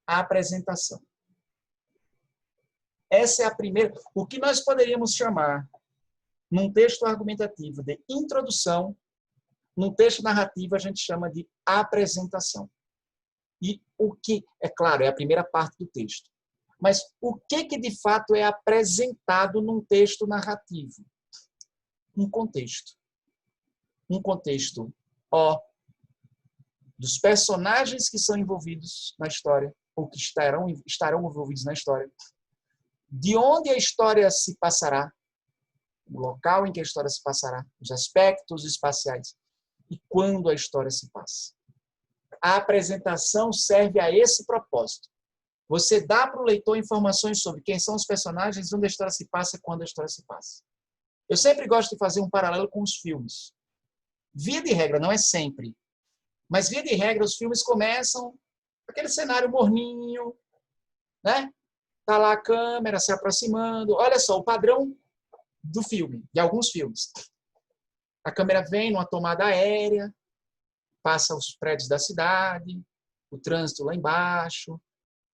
Apresentação. Essa é a primeira... O que nós poderíamos chamar, num texto argumentativo, de introdução, num texto narrativo, a gente chama de apresentação. E o que, é claro, é a primeira parte do texto. Mas o que de fato é apresentado num texto narrativo? Um contexto. Um contexto, dos personagens que são envolvidos na história, ou que estarão envolvidos na história, de onde a história se passará, o local em que a história se passará, os aspectos espaciais. e quando a história se passa. A apresentação serve a esse propósito. Você dá para o leitor informações sobre quem são os personagens, onde a história se passa e quando a história se passa. Eu sempre gosto de fazer um paralelo com os filmes. Via de regra, não é sempre, mas via de regra os filmes começam aquele cenário morninho, né? Tá lá a câmera se aproximando. Olha só, o padrão do filme, de alguns filmes. A câmera vem numa tomada aérea, passa os prédios da cidade, o trânsito lá embaixo,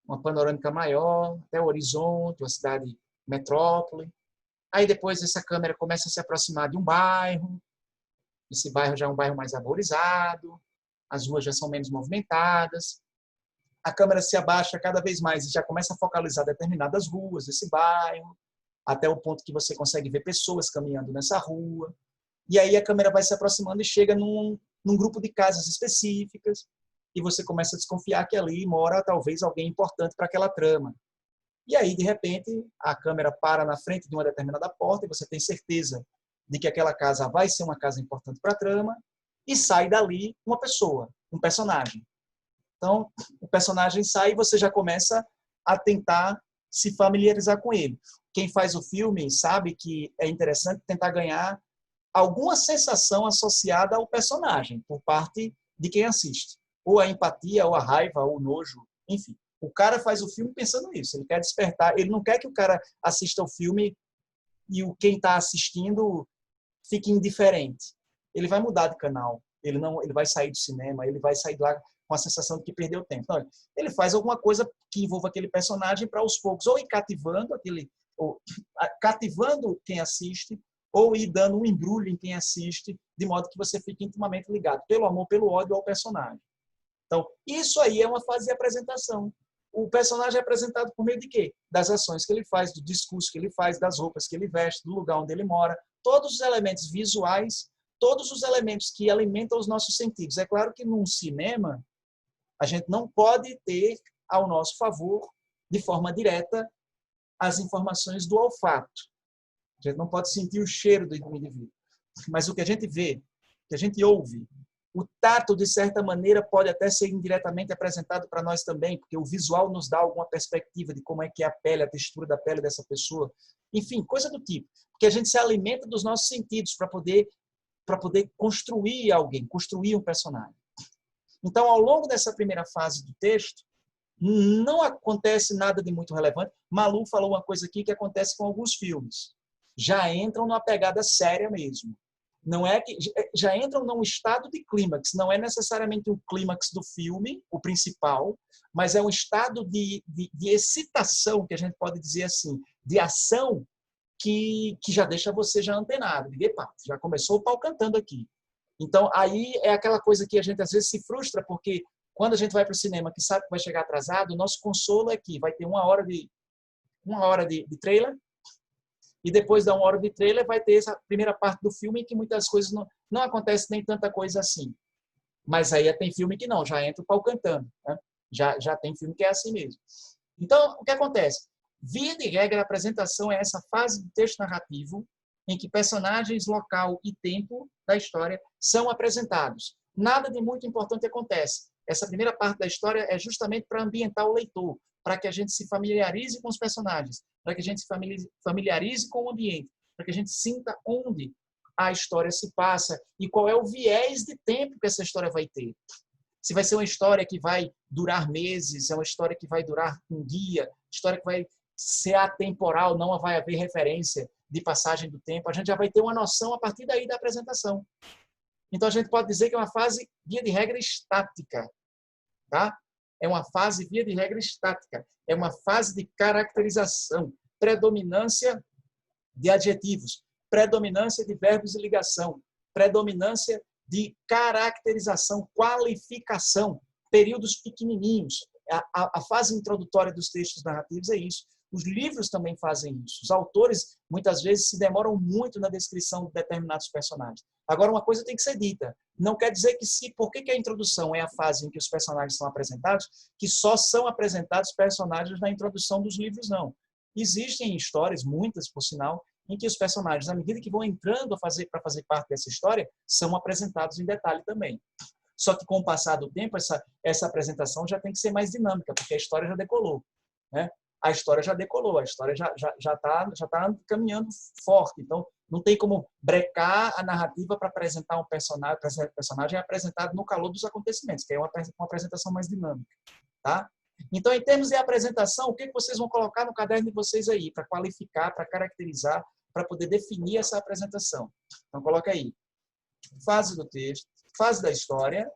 uma panorâmica maior, até o horizonte, uma cidade metrópole. Aí depois essa câmera começa a se aproximar de um bairro. Esse bairro já é um bairro mais arborizado, as ruas já são menos movimentadas. A câmera se abaixa cada vez mais e já começa a focalizar determinadas ruas desse bairro, até o ponto que você consegue ver pessoas caminhando nessa rua. E aí a câmera vai se aproximando e chega num grupo de casas específicas, e você começa a desconfiar que ali mora talvez alguém importante para aquela trama. E aí, de repente, a câmera para na frente de uma determinada porta e você tem certeza de que aquela casa vai ser uma casa importante para a trama, e sai dali uma pessoa, um personagem. Então, o personagem sai e você já começa a tentar se familiarizar com ele. Quem faz o filme sabe que é interessante tentar ganhar alguma sensação associada ao personagem por parte de quem assiste. Ou a empatia, ou a raiva, ou o nojo, enfim. O cara faz o filme pensando nisso. Ele quer despertar, ele não quer que o cara assista o filme e quem está assistindo fique indiferente. Ele vai mudar de canal. Ele vai sair do cinema, ele vai sair de lá com a sensação de que perdeu tempo. Então, ele faz alguma coisa que envolva aquele personagem para aos poucos ou ir cativando quem assiste, ou ir dando um embrulho em quem assiste, de modo que você fique intimamente ligado, pelo amor, pelo ódio ao personagem. Então, isso aí é uma fase de apresentação. O personagem é apresentado por meio de quê? Das ações que ele faz, do discurso que ele faz, das roupas que ele veste, do lugar onde ele mora, todos os elementos visuais, todos os elementos que alimentam os nossos sentidos. É claro que num cinema, a gente não pode ter ao nosso favor, de forma direta, as informações do olfato. A gente não pode sentir o cheiro do indivíduo. Mas o que a gente vê, o que a gente ouve, o tato, de certa maneira, pode até ser indiretamente apresentado para nós também, porque o visual nos dá alguma perspectiva de como é que é a pele, a textura da pele dessa pessoa. Enfim, coisa do tipo. Porque a gente se alimenta dos nossos sentidos para poder construir alguém, construir um personagem. Então, ao longo dessa primeira fase do texto, não acontece nada de muito relevante. Malu falou uma coisa aqui que acontece com alguns filmes. Já entram numa pegada séria mesmo. Não é que já entram num estado de clímax. Não é necessariamente o clímax do filme, o principal, mas é um estado de excitação, que a gente pode dizer assim, de ação, que já deixa você já antenado. Epa, já começou o pau cantando aqui. Então, aí é aquela coisa que a gente às vezes se frustra, porque quando a gente vai para o cinema, que sabe que vai chegar atrasado, o nosso consolo é que vai ter uma hora de trailer, e depois da uma hora de trailer vai ter essa primeira parte do filme em que muitas coisas não acontece nem tanta coisa assim. Mas aí tem filme que não, já entra o pau cantando. Né? Já tem filme que é assim mesmo. Então, o que acontece? Via de regra, a apresentação é essa fase do texto narrativo em que personagens, local e tempo da história são apresentados. Nada de muito importante acontece. Essa primeira parte da história é justamente para ambientar o leitor, para que a gente se familiarize com os personagens, para que a gente se familiarize com o ambiente, para que a gente sinta onde a história se passa e qual é o viés de tempo que essa história vai ter. Se vai ser uma história que vai durar meses, é uma história que vai durar um dia, história que vai ser atemporal, não vai haver referência de passagem do tempo, a gente já vai ter uma noção a partir daí da apresentação. Então, a gente pode dizer que é uma fase, via de regra, estática. Tá? É uma fase, via de regra, estática. É uma fase de caracterização, predominância de adjetivos, predominância de verbos de ligação, predominância de caracterização, qualificação, períodos pequenininhos. A fase introdutória dos textos narrativos é isso. Os livros também fazem isso. Os autores, muitas vezes, se demoram muito na descrição de determinados personagens. Agora, uma coisa tem que ser dita. Não quer dizer que por que a introdução é a fase em que os personagens são apresentados, que só são apresentados personagens na introdução dos livros, não. Existem histórias, muitas, por sinal, em que os personagens, à medida que vão entrando para fazer parte dessa história, são apresentados em detalhe também. Só que com o passar do tempo, essa apresentação já tem que ser mais dinâmica, porque a história já decolou, né? A história já decolou, a história já tá caminhando forte. Então, não tem como brecar a narrativa para apresentar um personagem. O personagem é apresentado no calor dos acontecimentos, que é uma apresentação mais dinâmica. Tá? Então, em termos de apresentação, o que vocês vão colocar no caderno de vocês aí, para qualificar, para caracterizar, para poder definir essa apresentação? Então, coloca aí. Fase do texto, fase da história,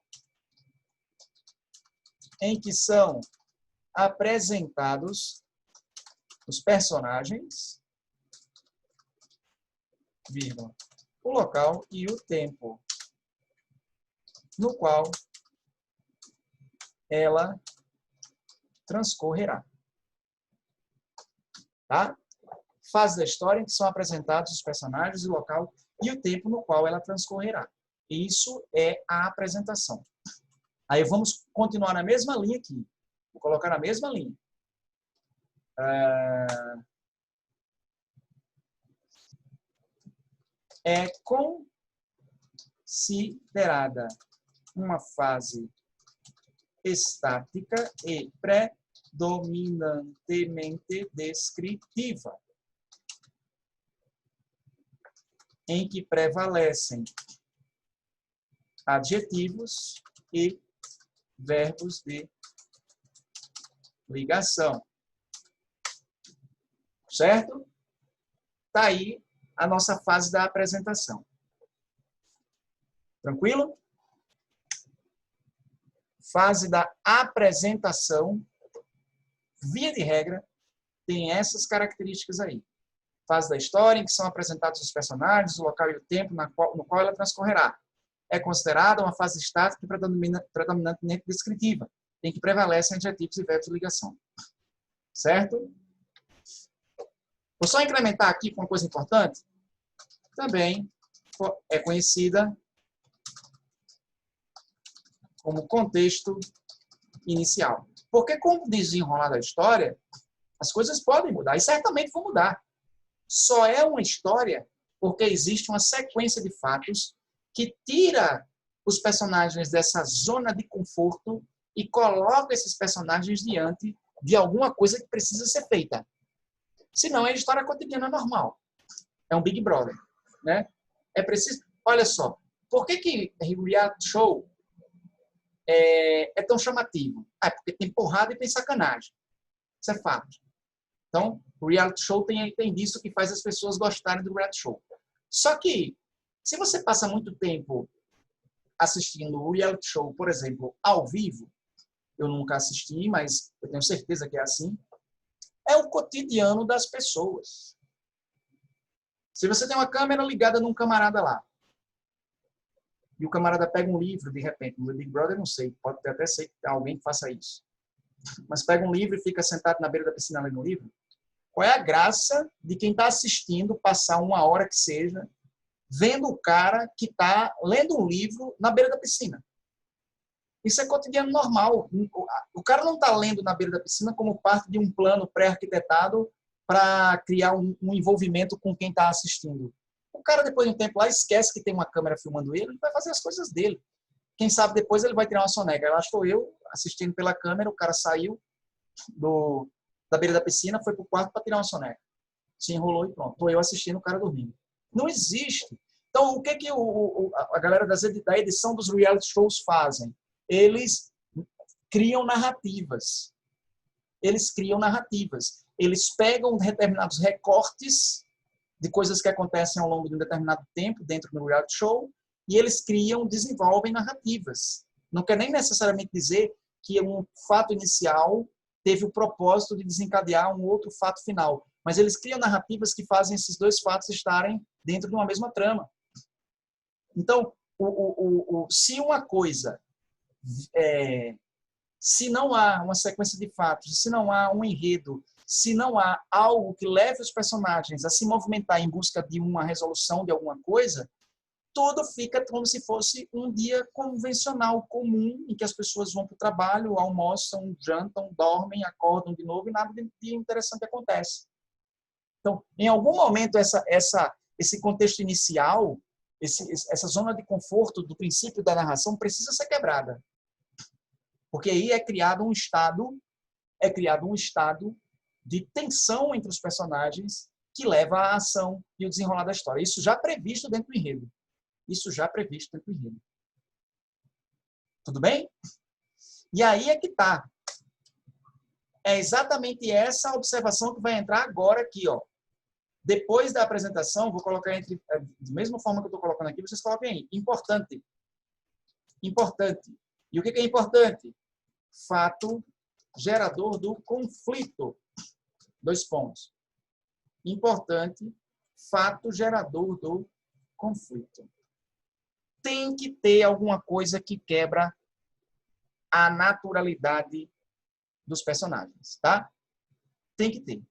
em que são apresentados os personagens, vírgula, o local e o tempo no qual ela transcorrerá. Tá? Fase da história em que são apresentados os personagens, o local e o tempo no qual ela transcorrerá. Isso é a apresentação. Aí vamos continuar na mesma linha aqui. Vou colocar na mesma linha. É considerada uma fase estática e predominantemente descritiva, em que prevalecem adjetivos e verbos de ligação. Certo? Está aí a nossa fase da apresentação. Tranquilo? Fase da apresentação, via de regra, tem essas características aí. Fase da história, em que são apresentados os personagens, o local e o tempo no qual ela transcorrerá. É considerada uma fase estática e predominantemente descritiva, em que prevalecem adjetivos e verbos de ligação. Certo? Vou só incrementar aqui com uma coisa importante. Também é conhecida como contexto inicial. Porque com o desenrolar da história, as coisas podem mudar, e certamente vão mudar. Só é uma história porque existe uma sequência de fatos que tira os personagens dessa zona de conforto e coloca esses personagens diante de alguma coisa que precisa ser feita. Senão é história cotidiana normal. É um Big Brother, né? É preciso... Olha só, por que reality show é tão chamativo? Porque tem porrada e tem sacanagem. Isso é fato. Então, o reality show tem disso que faz as pessoas gostarem do reality show. Só que, se você passa muito tempo assistindo o reality show, por exemplo, ao vivo, eu nunca assisti, mas eu tenho certeza que é assim, é o cotidiano das pessoas. Se você tem uma câmera ligada num camarada lá, e o camarada pega um livro, de repente, no Big Brother, não sei, pode até ser que alguém faça isso, mas pega um livro e fica sentado na beira da piscina lendo um livro, qual é a graça de quem está assistindo passar uma hora que seja, vendo o cara que está lendo um livro na beira da piscina? Isso é cotidiano normal. O cara não está lendo na beira da piscina como parte de um plano pré-arquitetado para criar um envolvimento com quem está assistindo. O cara, depois de um tempo lá, esquece que tem uma câmera filmando ele vai fazer as coisas dele. Quem sabe depois ele vai tirar uma soneca. Lá estou eu, assistindo pela câmera, o cara saiu da beira da piscina, foi para o quarto para tirar uma soneca. Se enrolou e pronto. Estou eu assistindo o cara dormindo. Não existe. Então, o que a galera da edição dos reality shows fazem? Eles criam narrativas. Eles criam narrativas. Eles pegam determinados recortes de coisas que acontecem ao longo de um determinado tempo dentro do reality show e eles desenvolvem narrativas. Não quer nem necessariamente dizer que um fato inicial teve o propósito de desencadear um outro fato final, mas eles criam narrativas que fazem esses dois fatos estarem dentro de uma mesma trama. Então, se uma coisa... se não há uma sequência de fatos, se não há um enredo, se não há algo que leve os personagens a se movimentar em busca de uma resolução de alguma coisa, tudo fica como se fosse um dia convencional, comum, em que as pessoas vão para o trabalho, almoçam, jantam, dormem, acordam de novo e nada de interessante acontece. Então, em algum momento, esse contexto inicial, essa zona de conforto do princípio da narração precisa ser quebrada. Porque aí é criado um estado de tensão entre os personagens que leva à ação e o desenrolar da história. Isso já previsto dentro do enredo. Tudo bem? E aí é que está. É exatamente essa observação que vai entrar agora aqui, ó. Depois da apresentação, vou colocar da mesma forma que eu estou colocando aqui, vocês coloquem aí. Importante. Importante. E o que é importante? Fato gerador do conflito. 2 pontos. Importante, fato gerador do conflito. Tem que ter alguma coisa que quebra a naturalidade dos personagens, tá? Tem que ter.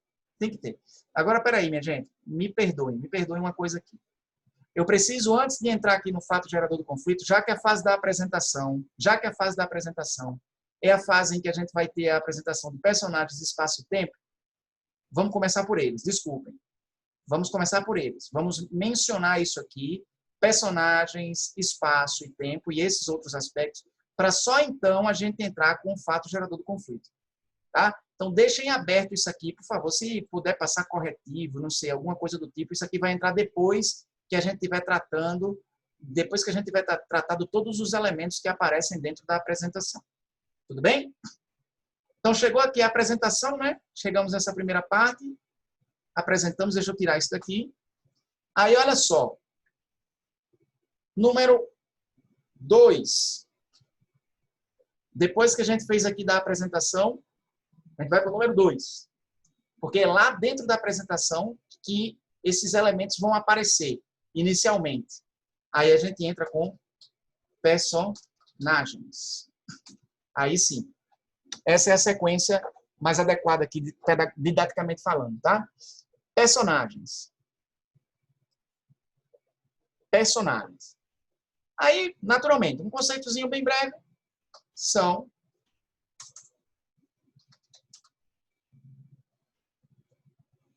Agora, peraí, minha gente, me perdoem uma coisa aqui. Eu preciso, antes de entrar aqui no fato gerador do conflito, já que a fase da apresentação é a fase em que a gente vai ter a apresentação de personagens, espaço e tempo, vamos começar por eles, desculpem. Vamos começar por eles. Vamos mencionar isso aqui, personagens, espaço e tempo e esses outros aspectos, para só então a gente entrar com o fato gerador do conflito. Tá? Então, deixem aberto isso aqui, por favor. Se puder passar corretivo, não sei, alguma coisa do tipo, isso aqui vai entrar depois que a gente estiver tratando, depois que a gente tiver tratado todos os elementos que aparecem dentro da apresentação. Tudo bem? Então, chegou aqui a apresentação, né? Chegamos nessa primeira parte. Apresentamos, deixa eu tirar isso daqui. Aí, olha só. Número 2. Depois que a gente fez aqui da apresentação, a gente vai para o número 2. Porque é lá dentro da apresentação que esses elementos vão aparecer inicialmente. Aí a gente entra com personagens. Aí sim. Essa é a sequência mais adequada aqui, didaticamente falando, tá? Personagens. Personagens. Aí, naturalmente, um conceitozinho bem breve são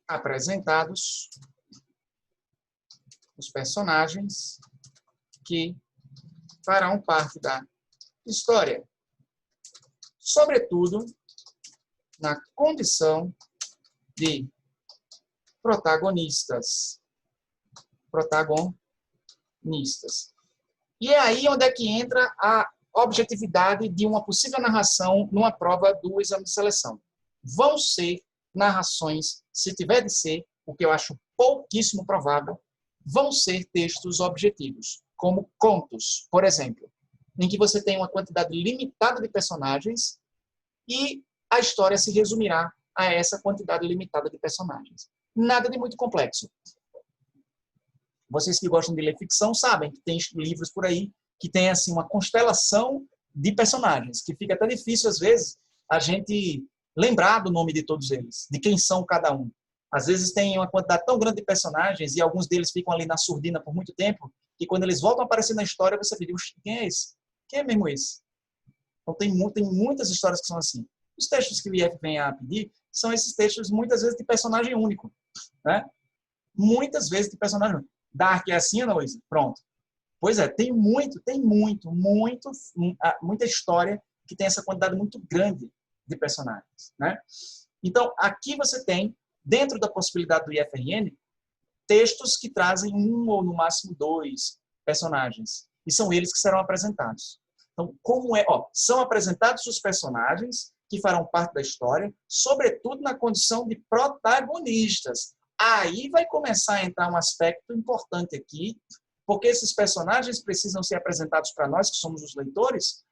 apresentados os personagens que farão parte da história, sobretudo na condição de protagonistas. E é aí onde é que entra a objetividade de uma possível narração numa prova do exame de seleção. Vão ser narrações, se tiver de ser, o que eu acho pouquíssimo provável, vão ser textos objetivos, como contos, por exemplo, em que você tem uma quantidade limitada de personagens e a história se resumirá a essa quantidade limitada de personagens. Nada de muito complexo. Vocês que gostam de ler ficção sabem que tem livros por aí que tem assim uma constelação de personagens, que fica até difícil às vezes a gente lembrar do nome de todos eles, de quem são cada um. Às vezes tem uma quantidade tão grande de personagens e alguns deles ficam ali na surdina por muito tempo, que quando eles voltam a aparecer na história, você diz, quem é esse? Quem é mesmo esse? Então tem muitas histórias que são assim. Os textos que o IF vem a pedir são esses textos, muitas vezes, de personagem único. Né? Muitas vezes de personagem único. Dark é assim, Ana Luísa? Pronto. Pois é, tem muita história que tem essa quantidade muito grande de personagens. Né? Então, aqui você tem, dentro da possibilidade do IFRN, textos que trazem 1 ou, no máximo, 2 personagens. E são eles que serão apresentados. Então, são apresentados os personagens que farão parte da história, sobretudo na condição de protagonistas. Aí vai começar a entrar um aspecto importante aqui, porque esses personagens precisam ser apresentados para nós, que somos os leitores,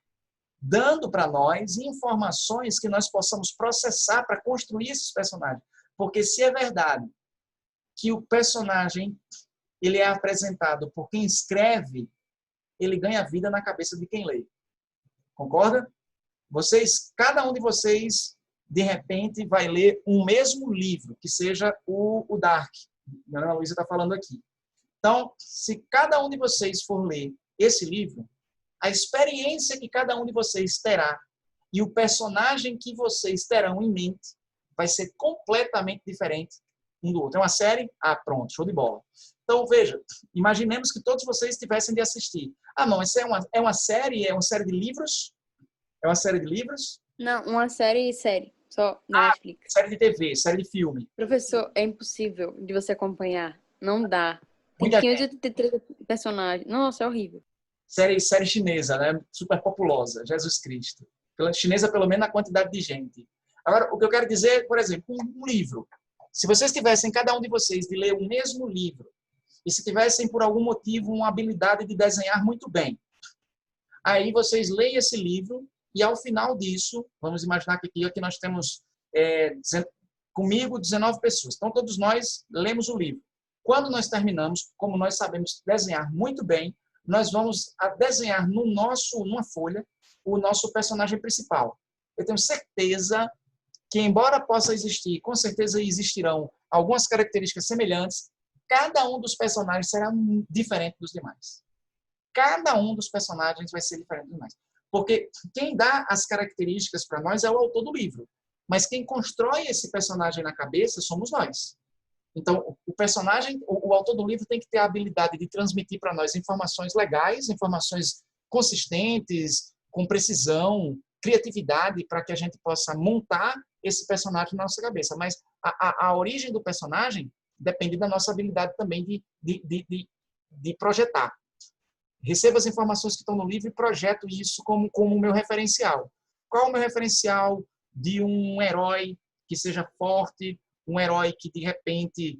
dando para nós informações que nós possamos processar para construir esses personagens. Porque se é verdade que o personagem ele é apresentado por quem escreve, ele ganha vida na cabeça de quem lê. Concorda? Cada um de vocês, de repente, vai ler um mesmo livro, que seja o Dark. A Ana Luísa está falando aqui. Então, se cada um de vocês for ler esse livro, a experiência que cada um de vocês terá e o personagem que vocês terão em mente vai ser completamente diferente um do outro. É uma série? Ah, pronto, show de bola. Então, veja, imaginemos que todos vocês tivessem de assistir. Ah, não, isso é uma série? É uma série de livros? É uma série de livros? Não, uma série. Só na Netflix. Série de TV, série de filme. Professor, é impossível de você acompanhar. Não dá. Tem Muita 583 personagens. Nossa, é horrível. Série chinesa, né? Super populosa, Jesus Cristo. Chinesa, pelo menos, na quantidade de gente. Agora, o que eu quero dizer, por exemplo, um livro. Se vocês tivessem, cada um de vocês, de ler o mesmo livro, e se tivessem, por algum motivo, uma habilidade de desenhar muito bem, aí vocês leem esse livro e, ao final disso, vamos imaginar que aqui nós temos, comigo, 19 pessoas. Então, todos nós lemos o livro. Quando nós terminamos, como nós sabemos desenhar muito bem, nós vamos desenhar numa folha, o nosso personagem principal. Eu tenho certeza que, embora possa existir, com certeza existirão algumas características semelhantes, cada um dos personagens será diferente dos demais. Cada um dos personagens vai ser diferente dos demais. Porque quem dá as características para nós é o autor do livro. Mas quem constrói esse personagem na cabeça somos nós. Então, o personagem, o autor do livro tem que ter a habilidade de transmitir para nós informações legais, informações consistentes, com precisão, criatividade, para que a gente possa montar esse personagem na nossa cabeça. Mas a origem do personagem depende da nossa habilidade também de projetar. Recebo as informações que estão no livro e projeto isso como meu referencial. Qual é o meu referencial de um herói que seja forte, um herói que, de repente,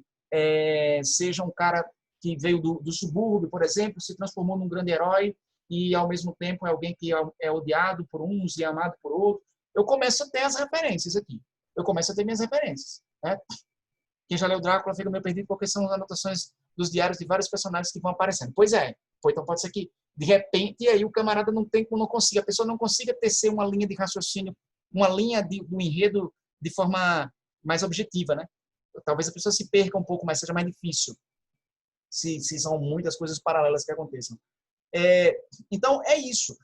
seja um cara que veio do subúrbio, por exemplo, se transformou num grande herói e, ao mesmo tempo, é alguém que é odiado por uns e amado por outros. Eu começo a ter as referências aqui. Eu começo a ter minhas referências. Né? Quem já leu Drácula fica meio perdido porque são as anotações dos diários de vários personagens que vão aparecendo. Pois é. Então pode ser que, de repente, aí o camarada não consiga, a pessoa não consiga tecer uma linha de raciocínio, uma linha do enredo de forma mais objetiva, né? Talvez a pessoa se perca um pouco, mas seja mais difícil se são muitas coisas paralelas que aconteçam. Então, é isso.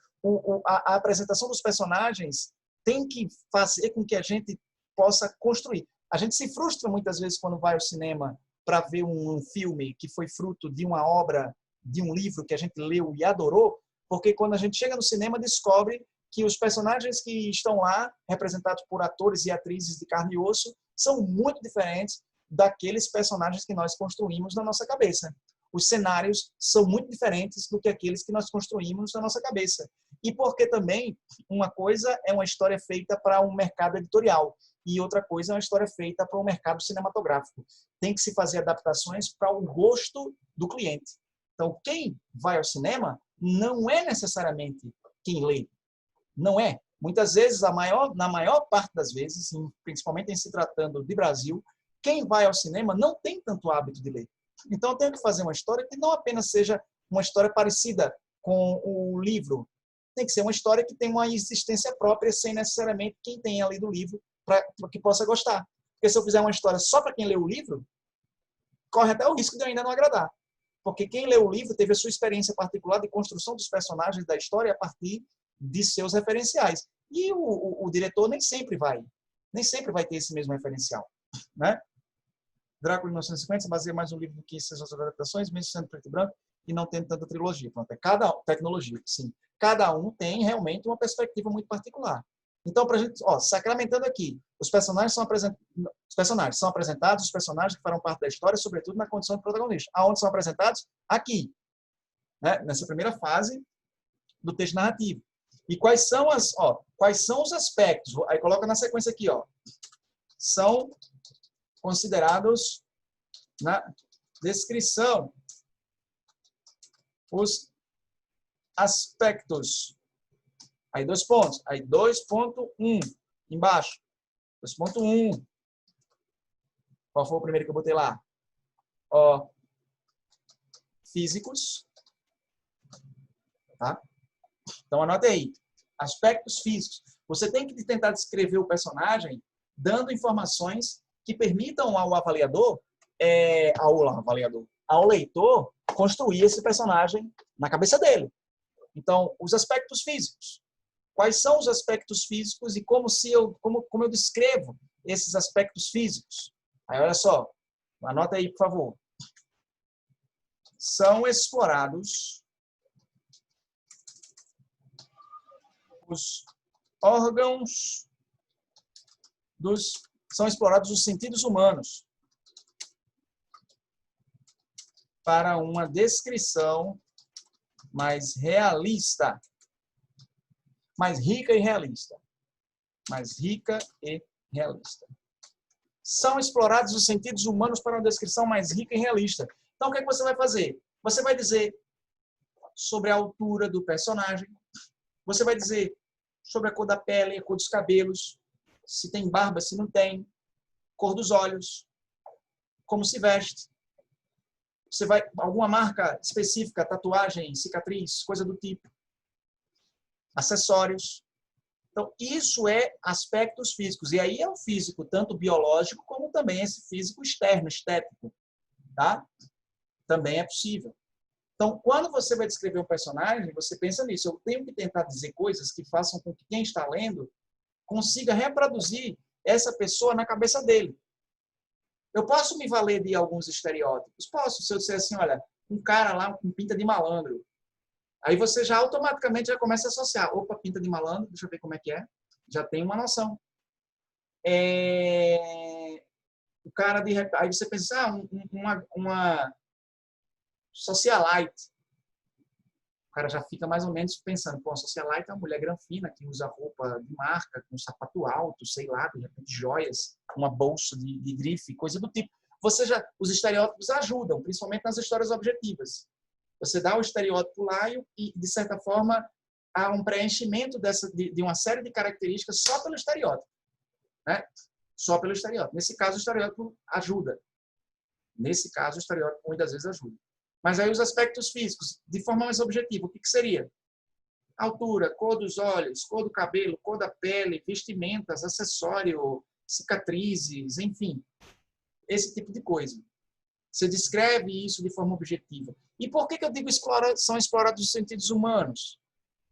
A apresentação dos personagens tem que fazer com que a gente possa construir. A gente se frustra muitas vezes quando vai ao cinema para ver um filme que foi fruto de uma obra, de um livro que a gente leu e adorou, porque quando a gente chega no cinema descobre que os personagens que estão lá, representados por atores e atrizes de carne e osso, são muito diferentes daqueles personagens que nós construímos na nossa cabeça. Os cenários são muito diferentes do que aqueles que nós construímos na nossa cabeça. E porque também uma coisa é uma história feita para um mercado editorial e outra coisa é uma história feita para um mercado cinematográfico. Tem que se fazer adaptações para o gosto do cliente. Então, quem vai ao cinema não é necessariamente quem lê. Não é. Muitas vezes, na maior parte das vezes, principalmente em se tratando de Brasil, quem vai ao cinema não tem tanto hábito de ler. Então, eu tenho que fazer uma história que não apenas seja uma história parecida com o livro. Tem que ser uma história que tenha uma existência própria, sem necessariamente quem tenha lido o livro para que possa gostar. Porque se eu fizer uma história só para quem lê o livro, corre até o risco de eu ainda não agradar. Porque quem lê o livro teve a sua experiência particular de construção dos personagens da história a partir de seus referenciais. E o diretor nem sempre vai ter esse mesmo referencial. Né? Drácula, de 1950, se baseia mais no livro do que essas outras adaptações, mesmo sendo preto e branco, e não tendo tanta trilogia. Pronto, tecnologia, sim. Cada um tem realmente uma perspectiva muito particular. Então, para a gente, sacramentando aqui, os personagens são apresentados, os personagens que farão parte da história, sobretudo na condição de protagonista. Aonde são apresentados? Aqui, né? Nessa primeira fase do texto narrativo. E quais são os aspectos? Aí coloca na sequência aqui, são considerados na descrição os aspectos. Aí 2 pontos. Aí 2.1 embaixo. 2.1. Qual foi o primeiro que eu botei lá? Físicos. Tá? Então, anote aí. Aspectos físicos. Você tem que tentar descrever o personagem dando informações que permitam ao ao leitor, construir esse personagem na cabeça dele. Então, os aspectos físicos. Quais são os aspectos físicos e como eu descrevo esses aspectos físicos? Aí, olha só. Anota aí, por favor. São explorados os órgãos são explorados os sentidos humanos para uma descrição mais realista, mais rica e realista. Mais rica e realista. São explorados os sentidos humanos para uma descrição mais rica e realista. Então, o que é que você vai fazer? Você vai dizer sobre a altura do personagem, você vai dizer sobre a cor da pele, a cor dos cabelos, se tem barba, se não tem, cor dos olhos, como se veste. Você vai, alguma marca específica, tatuagem, cicatriz, coisa do tipo. Acessórios. Então, isso é aspectos físicos. E aí é o físico, tanto biológico, como também esse físico externo, estético. Tá? Também é possível. Então, quando você vai descrever um personagem, você pensa nisso. Eu tenho que tentar dizer coisas que façam com que quem está lendo consiga reproduzir essa pessoa na cabeça dele. Eu posso me valer de alguns estereótipos? Posso. Se eu disser assim, olha, um cara lá com pinta de malandro. Aí você já automaticamente já começa a associar. Opa, pinta de malandro, deixa eu ver como é que é. Já tem uma noção. O cara de... Aí você pensa, uma socialite. O cara já fica mais ou menos pensando, pô, a socialite é uma mulher granfina que usa roupa de marca, com sapato alto, sei lá, de repente joias, uma bolsa de grife, coisa do tipo. Os estereótipos ajudam, principalmente nas histórias objetivas. Você dá o estereótipo lá e de certa forma, há um preenchimento de uma série de características só pelo estereótipo. Né? Só pelo estereótipo. Nesse caso, o estereótipo ajuda. Nesse caso, o estereótipo muitas vezes ajuda. Mas aí os aspectos físicos, de forma mais objetiva, o que seria? Altura, cor dos olhos, cor do cabelo, cor da pele, vestimentas, acessório, cicatrizes, enfim. Esse tipo de coisa. Você descreve isso de forma objetiva. E por que eu digo são explorados os sentidos humanos?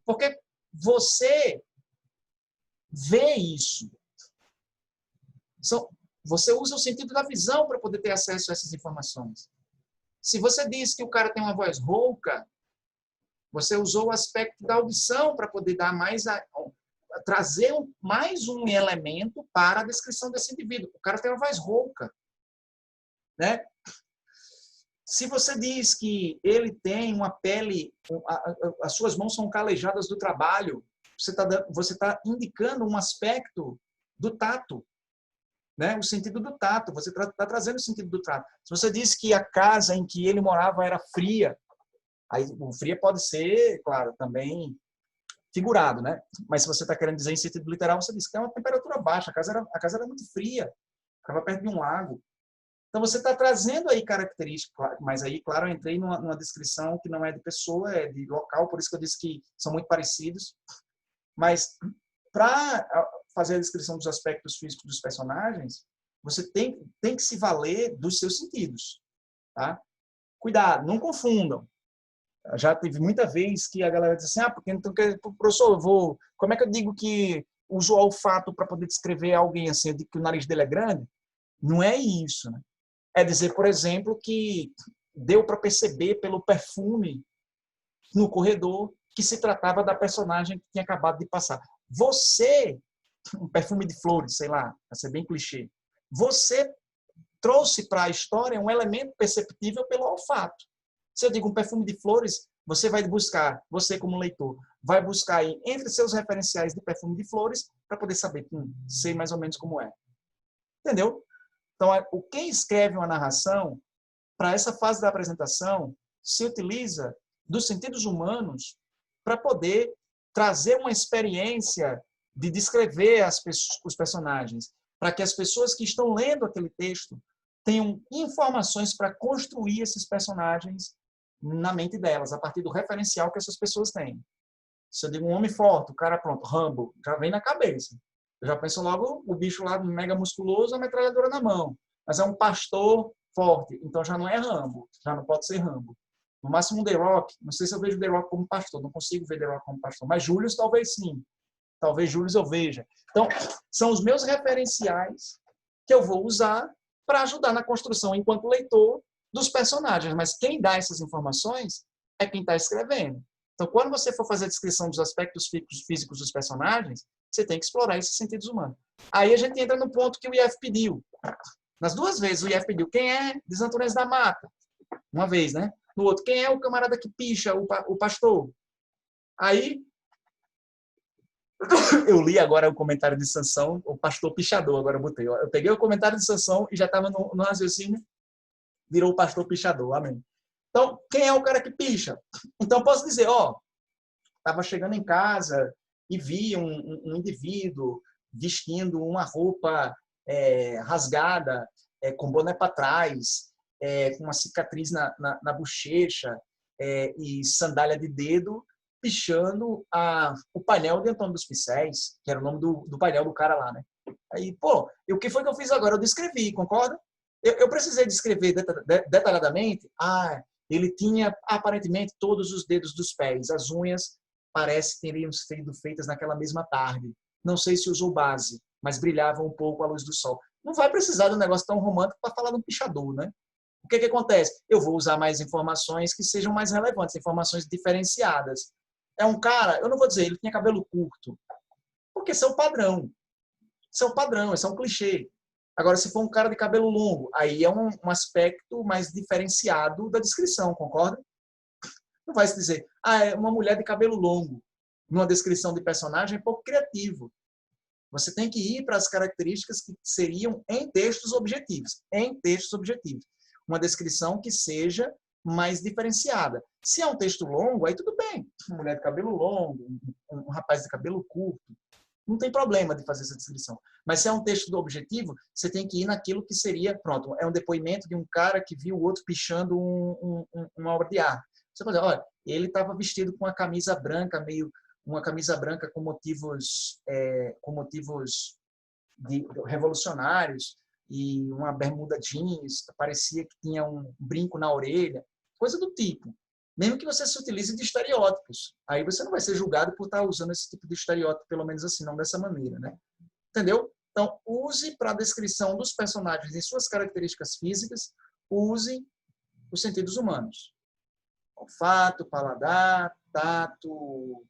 Porque você vê isso. Você usa o sentido da visão para poder ter acesso a essas informações. Se você diz que o cara tem uma voz rouca, você usou o aspecto da audição para poder dar trazer mais um elemento para a descrição desse indivíduo. O cara tem uma voz rouca. Né? Se você diz que ele tem uma pele, as suas mãos são calejadas do trabalho, você tá indicando um aspecto do tato. Né? O sentido do tato, você está trazendo o sentido do tato. Se você diz que a casa em que ele morava era fria, aí o fria pode ser, claro, também figurado, né? Mas se você está querendo dizer em sentido literal, você diz que é uma temperatura baixa, a casa era muito fria, ficava perto de um lago. Então você está trazendo aí características, mas aí, claro, eu entrei numa descrição que não é de pessoa, é de local, por isso que eu disse que são muito parecidos. Mas para fazer a descrição dos aspectos físicos dos personagens, você tem que se valer dos seus sentidos. Tá? Cuidado, não confundam. Já teve muita vez que a galera diz assim, porque então, professor, como é que eu digo que uso o olfato para poder descrever alguém assim, eu digo que o nariz dele é grande? Não é isso, né? É dizer, por exemplo, que deu para perceber pelo perfume no corredor que se tratava da personagem que tinha acabado de passar. Um perfume de flores, sei lá, para ser bem clichê, você trouxe para a história um elemento perceptível pelo olfato. Se eu digo um perfume de flores, você vai buscar, você como leitor, vai buscar aí entre seus referenciais de perfume de flores para poder saber, sei mais ou menos como é. Entendeu? Então, quem escreve uma narração, para essa fase da apresentação, se utiliza dos sentidos humanos para poder trazer uma experiência de descrever os personagens, para que as pessoas que estão lendo aquele texto tenham informações para construir esses personagens na mente delas, a partir do referencial que essas pessoas têm. Se eu digo um homem forte, o cara pronto, Rambo, já vem na cabeça. Eu já penso logo o bicho lá mega musculoso, a metralhadora na mão. Mas é um pastor forte, então já não é Rambo, já não pode ser Rambo. No máximo The Rock, não sei se eu vejo The Rock como pastor, não consigo ver The Rock como pastor, mas Julius talvez sim. Talvez Julius eu veja. Então, são os meus referenciais que eu vou usar para ajudar na construção, enquanto leitor, dos personagens. Mas quem dá essas informações é quem está escrevendo. Então, quando você for fazer a descrição dos aspectos físicos dos personagens, você tem que explorar esses sentidos humanos. Aí a gente entra no ponto que o IF pediu. Nas duas vezes o IF pediu quem é Desantunes da Mata. Uma vez, né? No outro, quem é o camarada que picha, o pastor? Aí, eu li agora o comentário de Sansão, o pastor pichador, agora eu botei. Eu peguei o comentário de Sansão e já estava no raciocínio, virou o pastor pichador, amém. Então, quem é o cara que picha? Então, eu posso dizer, estava chegando em casa e vi um indivíduo vestindo uma roupa rasgada, com boné para trás, com uma cicatriz na bochecha e sandália de dedo, pichando o painel de Antônio dos Pincéis, que era o nome do painel do cara lá, né? Aí, e o que foi que eu fiz agora? Eu descrevi, concorda? Eu precisei descrever detalhadamente. Ele tinha aparentemente todos os dedos dos pés, as unhas parece que teriam sido feitas naquela mesma tarde. Não sei se usou base, mas brilhavam um pouco à luz do sol. Não vai precisar de um negócio tão romântico para falar de um pichador, né? O que acontece? Eu vou usar mais informações que sejam mais relevantes, informações diferenciadas. É um cara, eu não vou dizer, ele tinha cabelo curto, porque esse é o padrão. Esse é o padrão, esse é um clichê. Agora, se for um cara de cabelo longo, aí é um aspecto mais diferenciado da descrição, concorda? Não vai se dizer, é uma mulher de cabelo longo. Numa descrição de personagem é pouco criativo. Você tem que ir para as características que seriam em textos objetivos. Em textos objetivos. Uma descrição que seja mais diferenciada. Se é um texto longo, aí tudo bem. Uma mulher de cabelo longo, um rapaz de cabelo curto. Não tem problema de fazer essa descrição. Mas se é um texto do objetivo, você tem que ir naquilo que seria, pronto, é um depoimento de um cara que viu o outro pichando uma obra de arte. Você pode dizer, olha, ele estava vestido com uma camisa branca, uma camisa branca com motivos revolucionários e uma bermuda jeans, parecia que tinha um brinco na orelha, coisa do tipo. Mesmo que você se utilize de estereótipos. Aí você não vai ser julgado por estar usando esse tipo de estereótipo, pelo menos assim, não dessa maneira, né? Entendeu? Então, use para a descrição dos personagens e suas características físicas, use os sentidos humanos. Olfato, paladar, tato,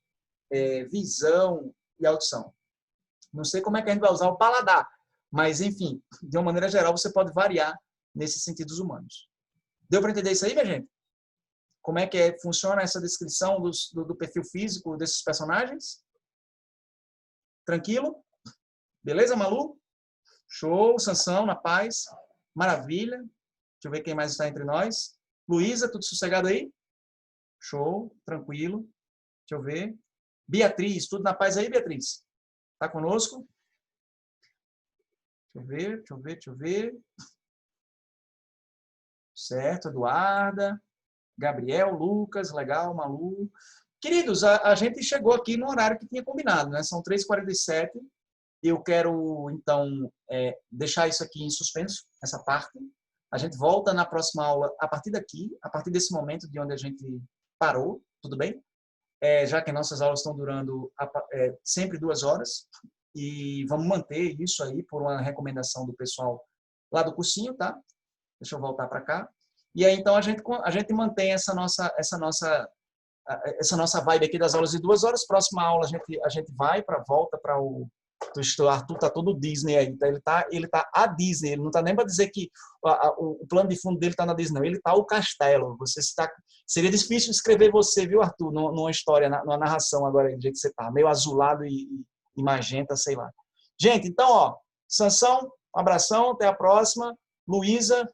visão e audição. Não sei como é que a gente vai usar o paladar, mas, enfim, de uma maneira geral, você pode variar nesses sentidos humanos. Deu para entender isso aí, minha gente? Como é que funciona essa descrição do perfil físico desses personagens? Tranquilo? Beleza, Malu? Show, Sansão, na paz. Maravilha. Deixa eu ver quem mais está entre nós. Luísa, tudo sossegado aí? Show, tranquilo. Deixa eu ver. Beatriz, tudo na paz aí, Beatriz? Está conosco? Deixa eu ver. Certo, Eduarda. Gabriel, Lucas, legal, Malu. Queridos, a gente chegou aqui no horário que tinha combinado, né? São 3h47. Eu quero, então, deixar isso aqui em suspenso, essa parte. A gente volta na próxima aula a partir daqui, a partir desse momento de onde a gente parou, tudo bem? Já que nossas aulas estão durando sempre 2 horas, e vamos manter isso aí por uma recomendação do pessoal lá do cursinho, tá? Deixa eu voltar para cá. E aí, então, a gente mantém essa nossa vibe aqui das aulas de 2 horas. Próxima aula, a gente volta para o Arthur tá todo Disney aí. Ele tá a Disney. Ele não tá nem para dizer que o plano de fundo dele tá na Disney. Não. Ele tá o castelo. Seria difícil escrever você, viu, Arthur, numa história, numa narração agora, do jeito que você tá. Meio azulado e magenta, sei lá. Gente, então, Sansão, um abração, até a próxima. Luísa,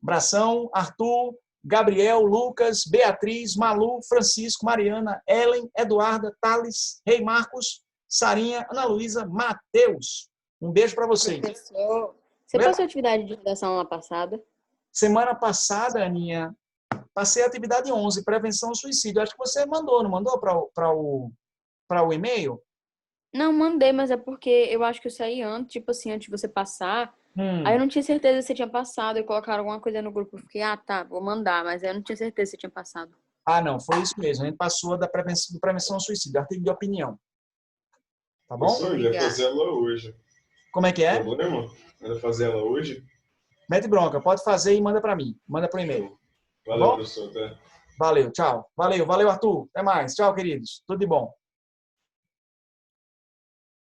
abração. Arthur, Gabriel, Lucas, Beatriz, Malu, Francisco, Mariana, Ellen, Eduarda, Thales, Rei Marcos, Sarinha, Ana Luísa, Matheus. Um beijo para vocês. Professor, você passou a atividade de redação lá passada? Semana passada, Aninha, passei a atividade 11, prevenção ao suicídio. Acho que você mandou, não mandou para o e-mail? Não, mandei, mas é porque eu acho que eu saí antes, tipo assim, antes de você passar. Aí eu não tinha certeza se você tinha passado e colocaram alguma coisa no grupo. Eu fiquei, tá, vou mandar, mas eu não tinha certeza se você tinha passado. Não, foi isso mesmo. A gente passou do prevenção ao suicídio, artigo de opinião. Tá bom? Professor, eu ia fazer ela hoje. Como é que é? Problema? Eu ia fazer ela hoje. Mete bronca, pode fazer e manda para mim. Manda por e-mail. Valeu, Bom? professor. Até. Valeu, tchau. Valeu, Arthur. Até mais. Tchau, queridos. Tudo de bom.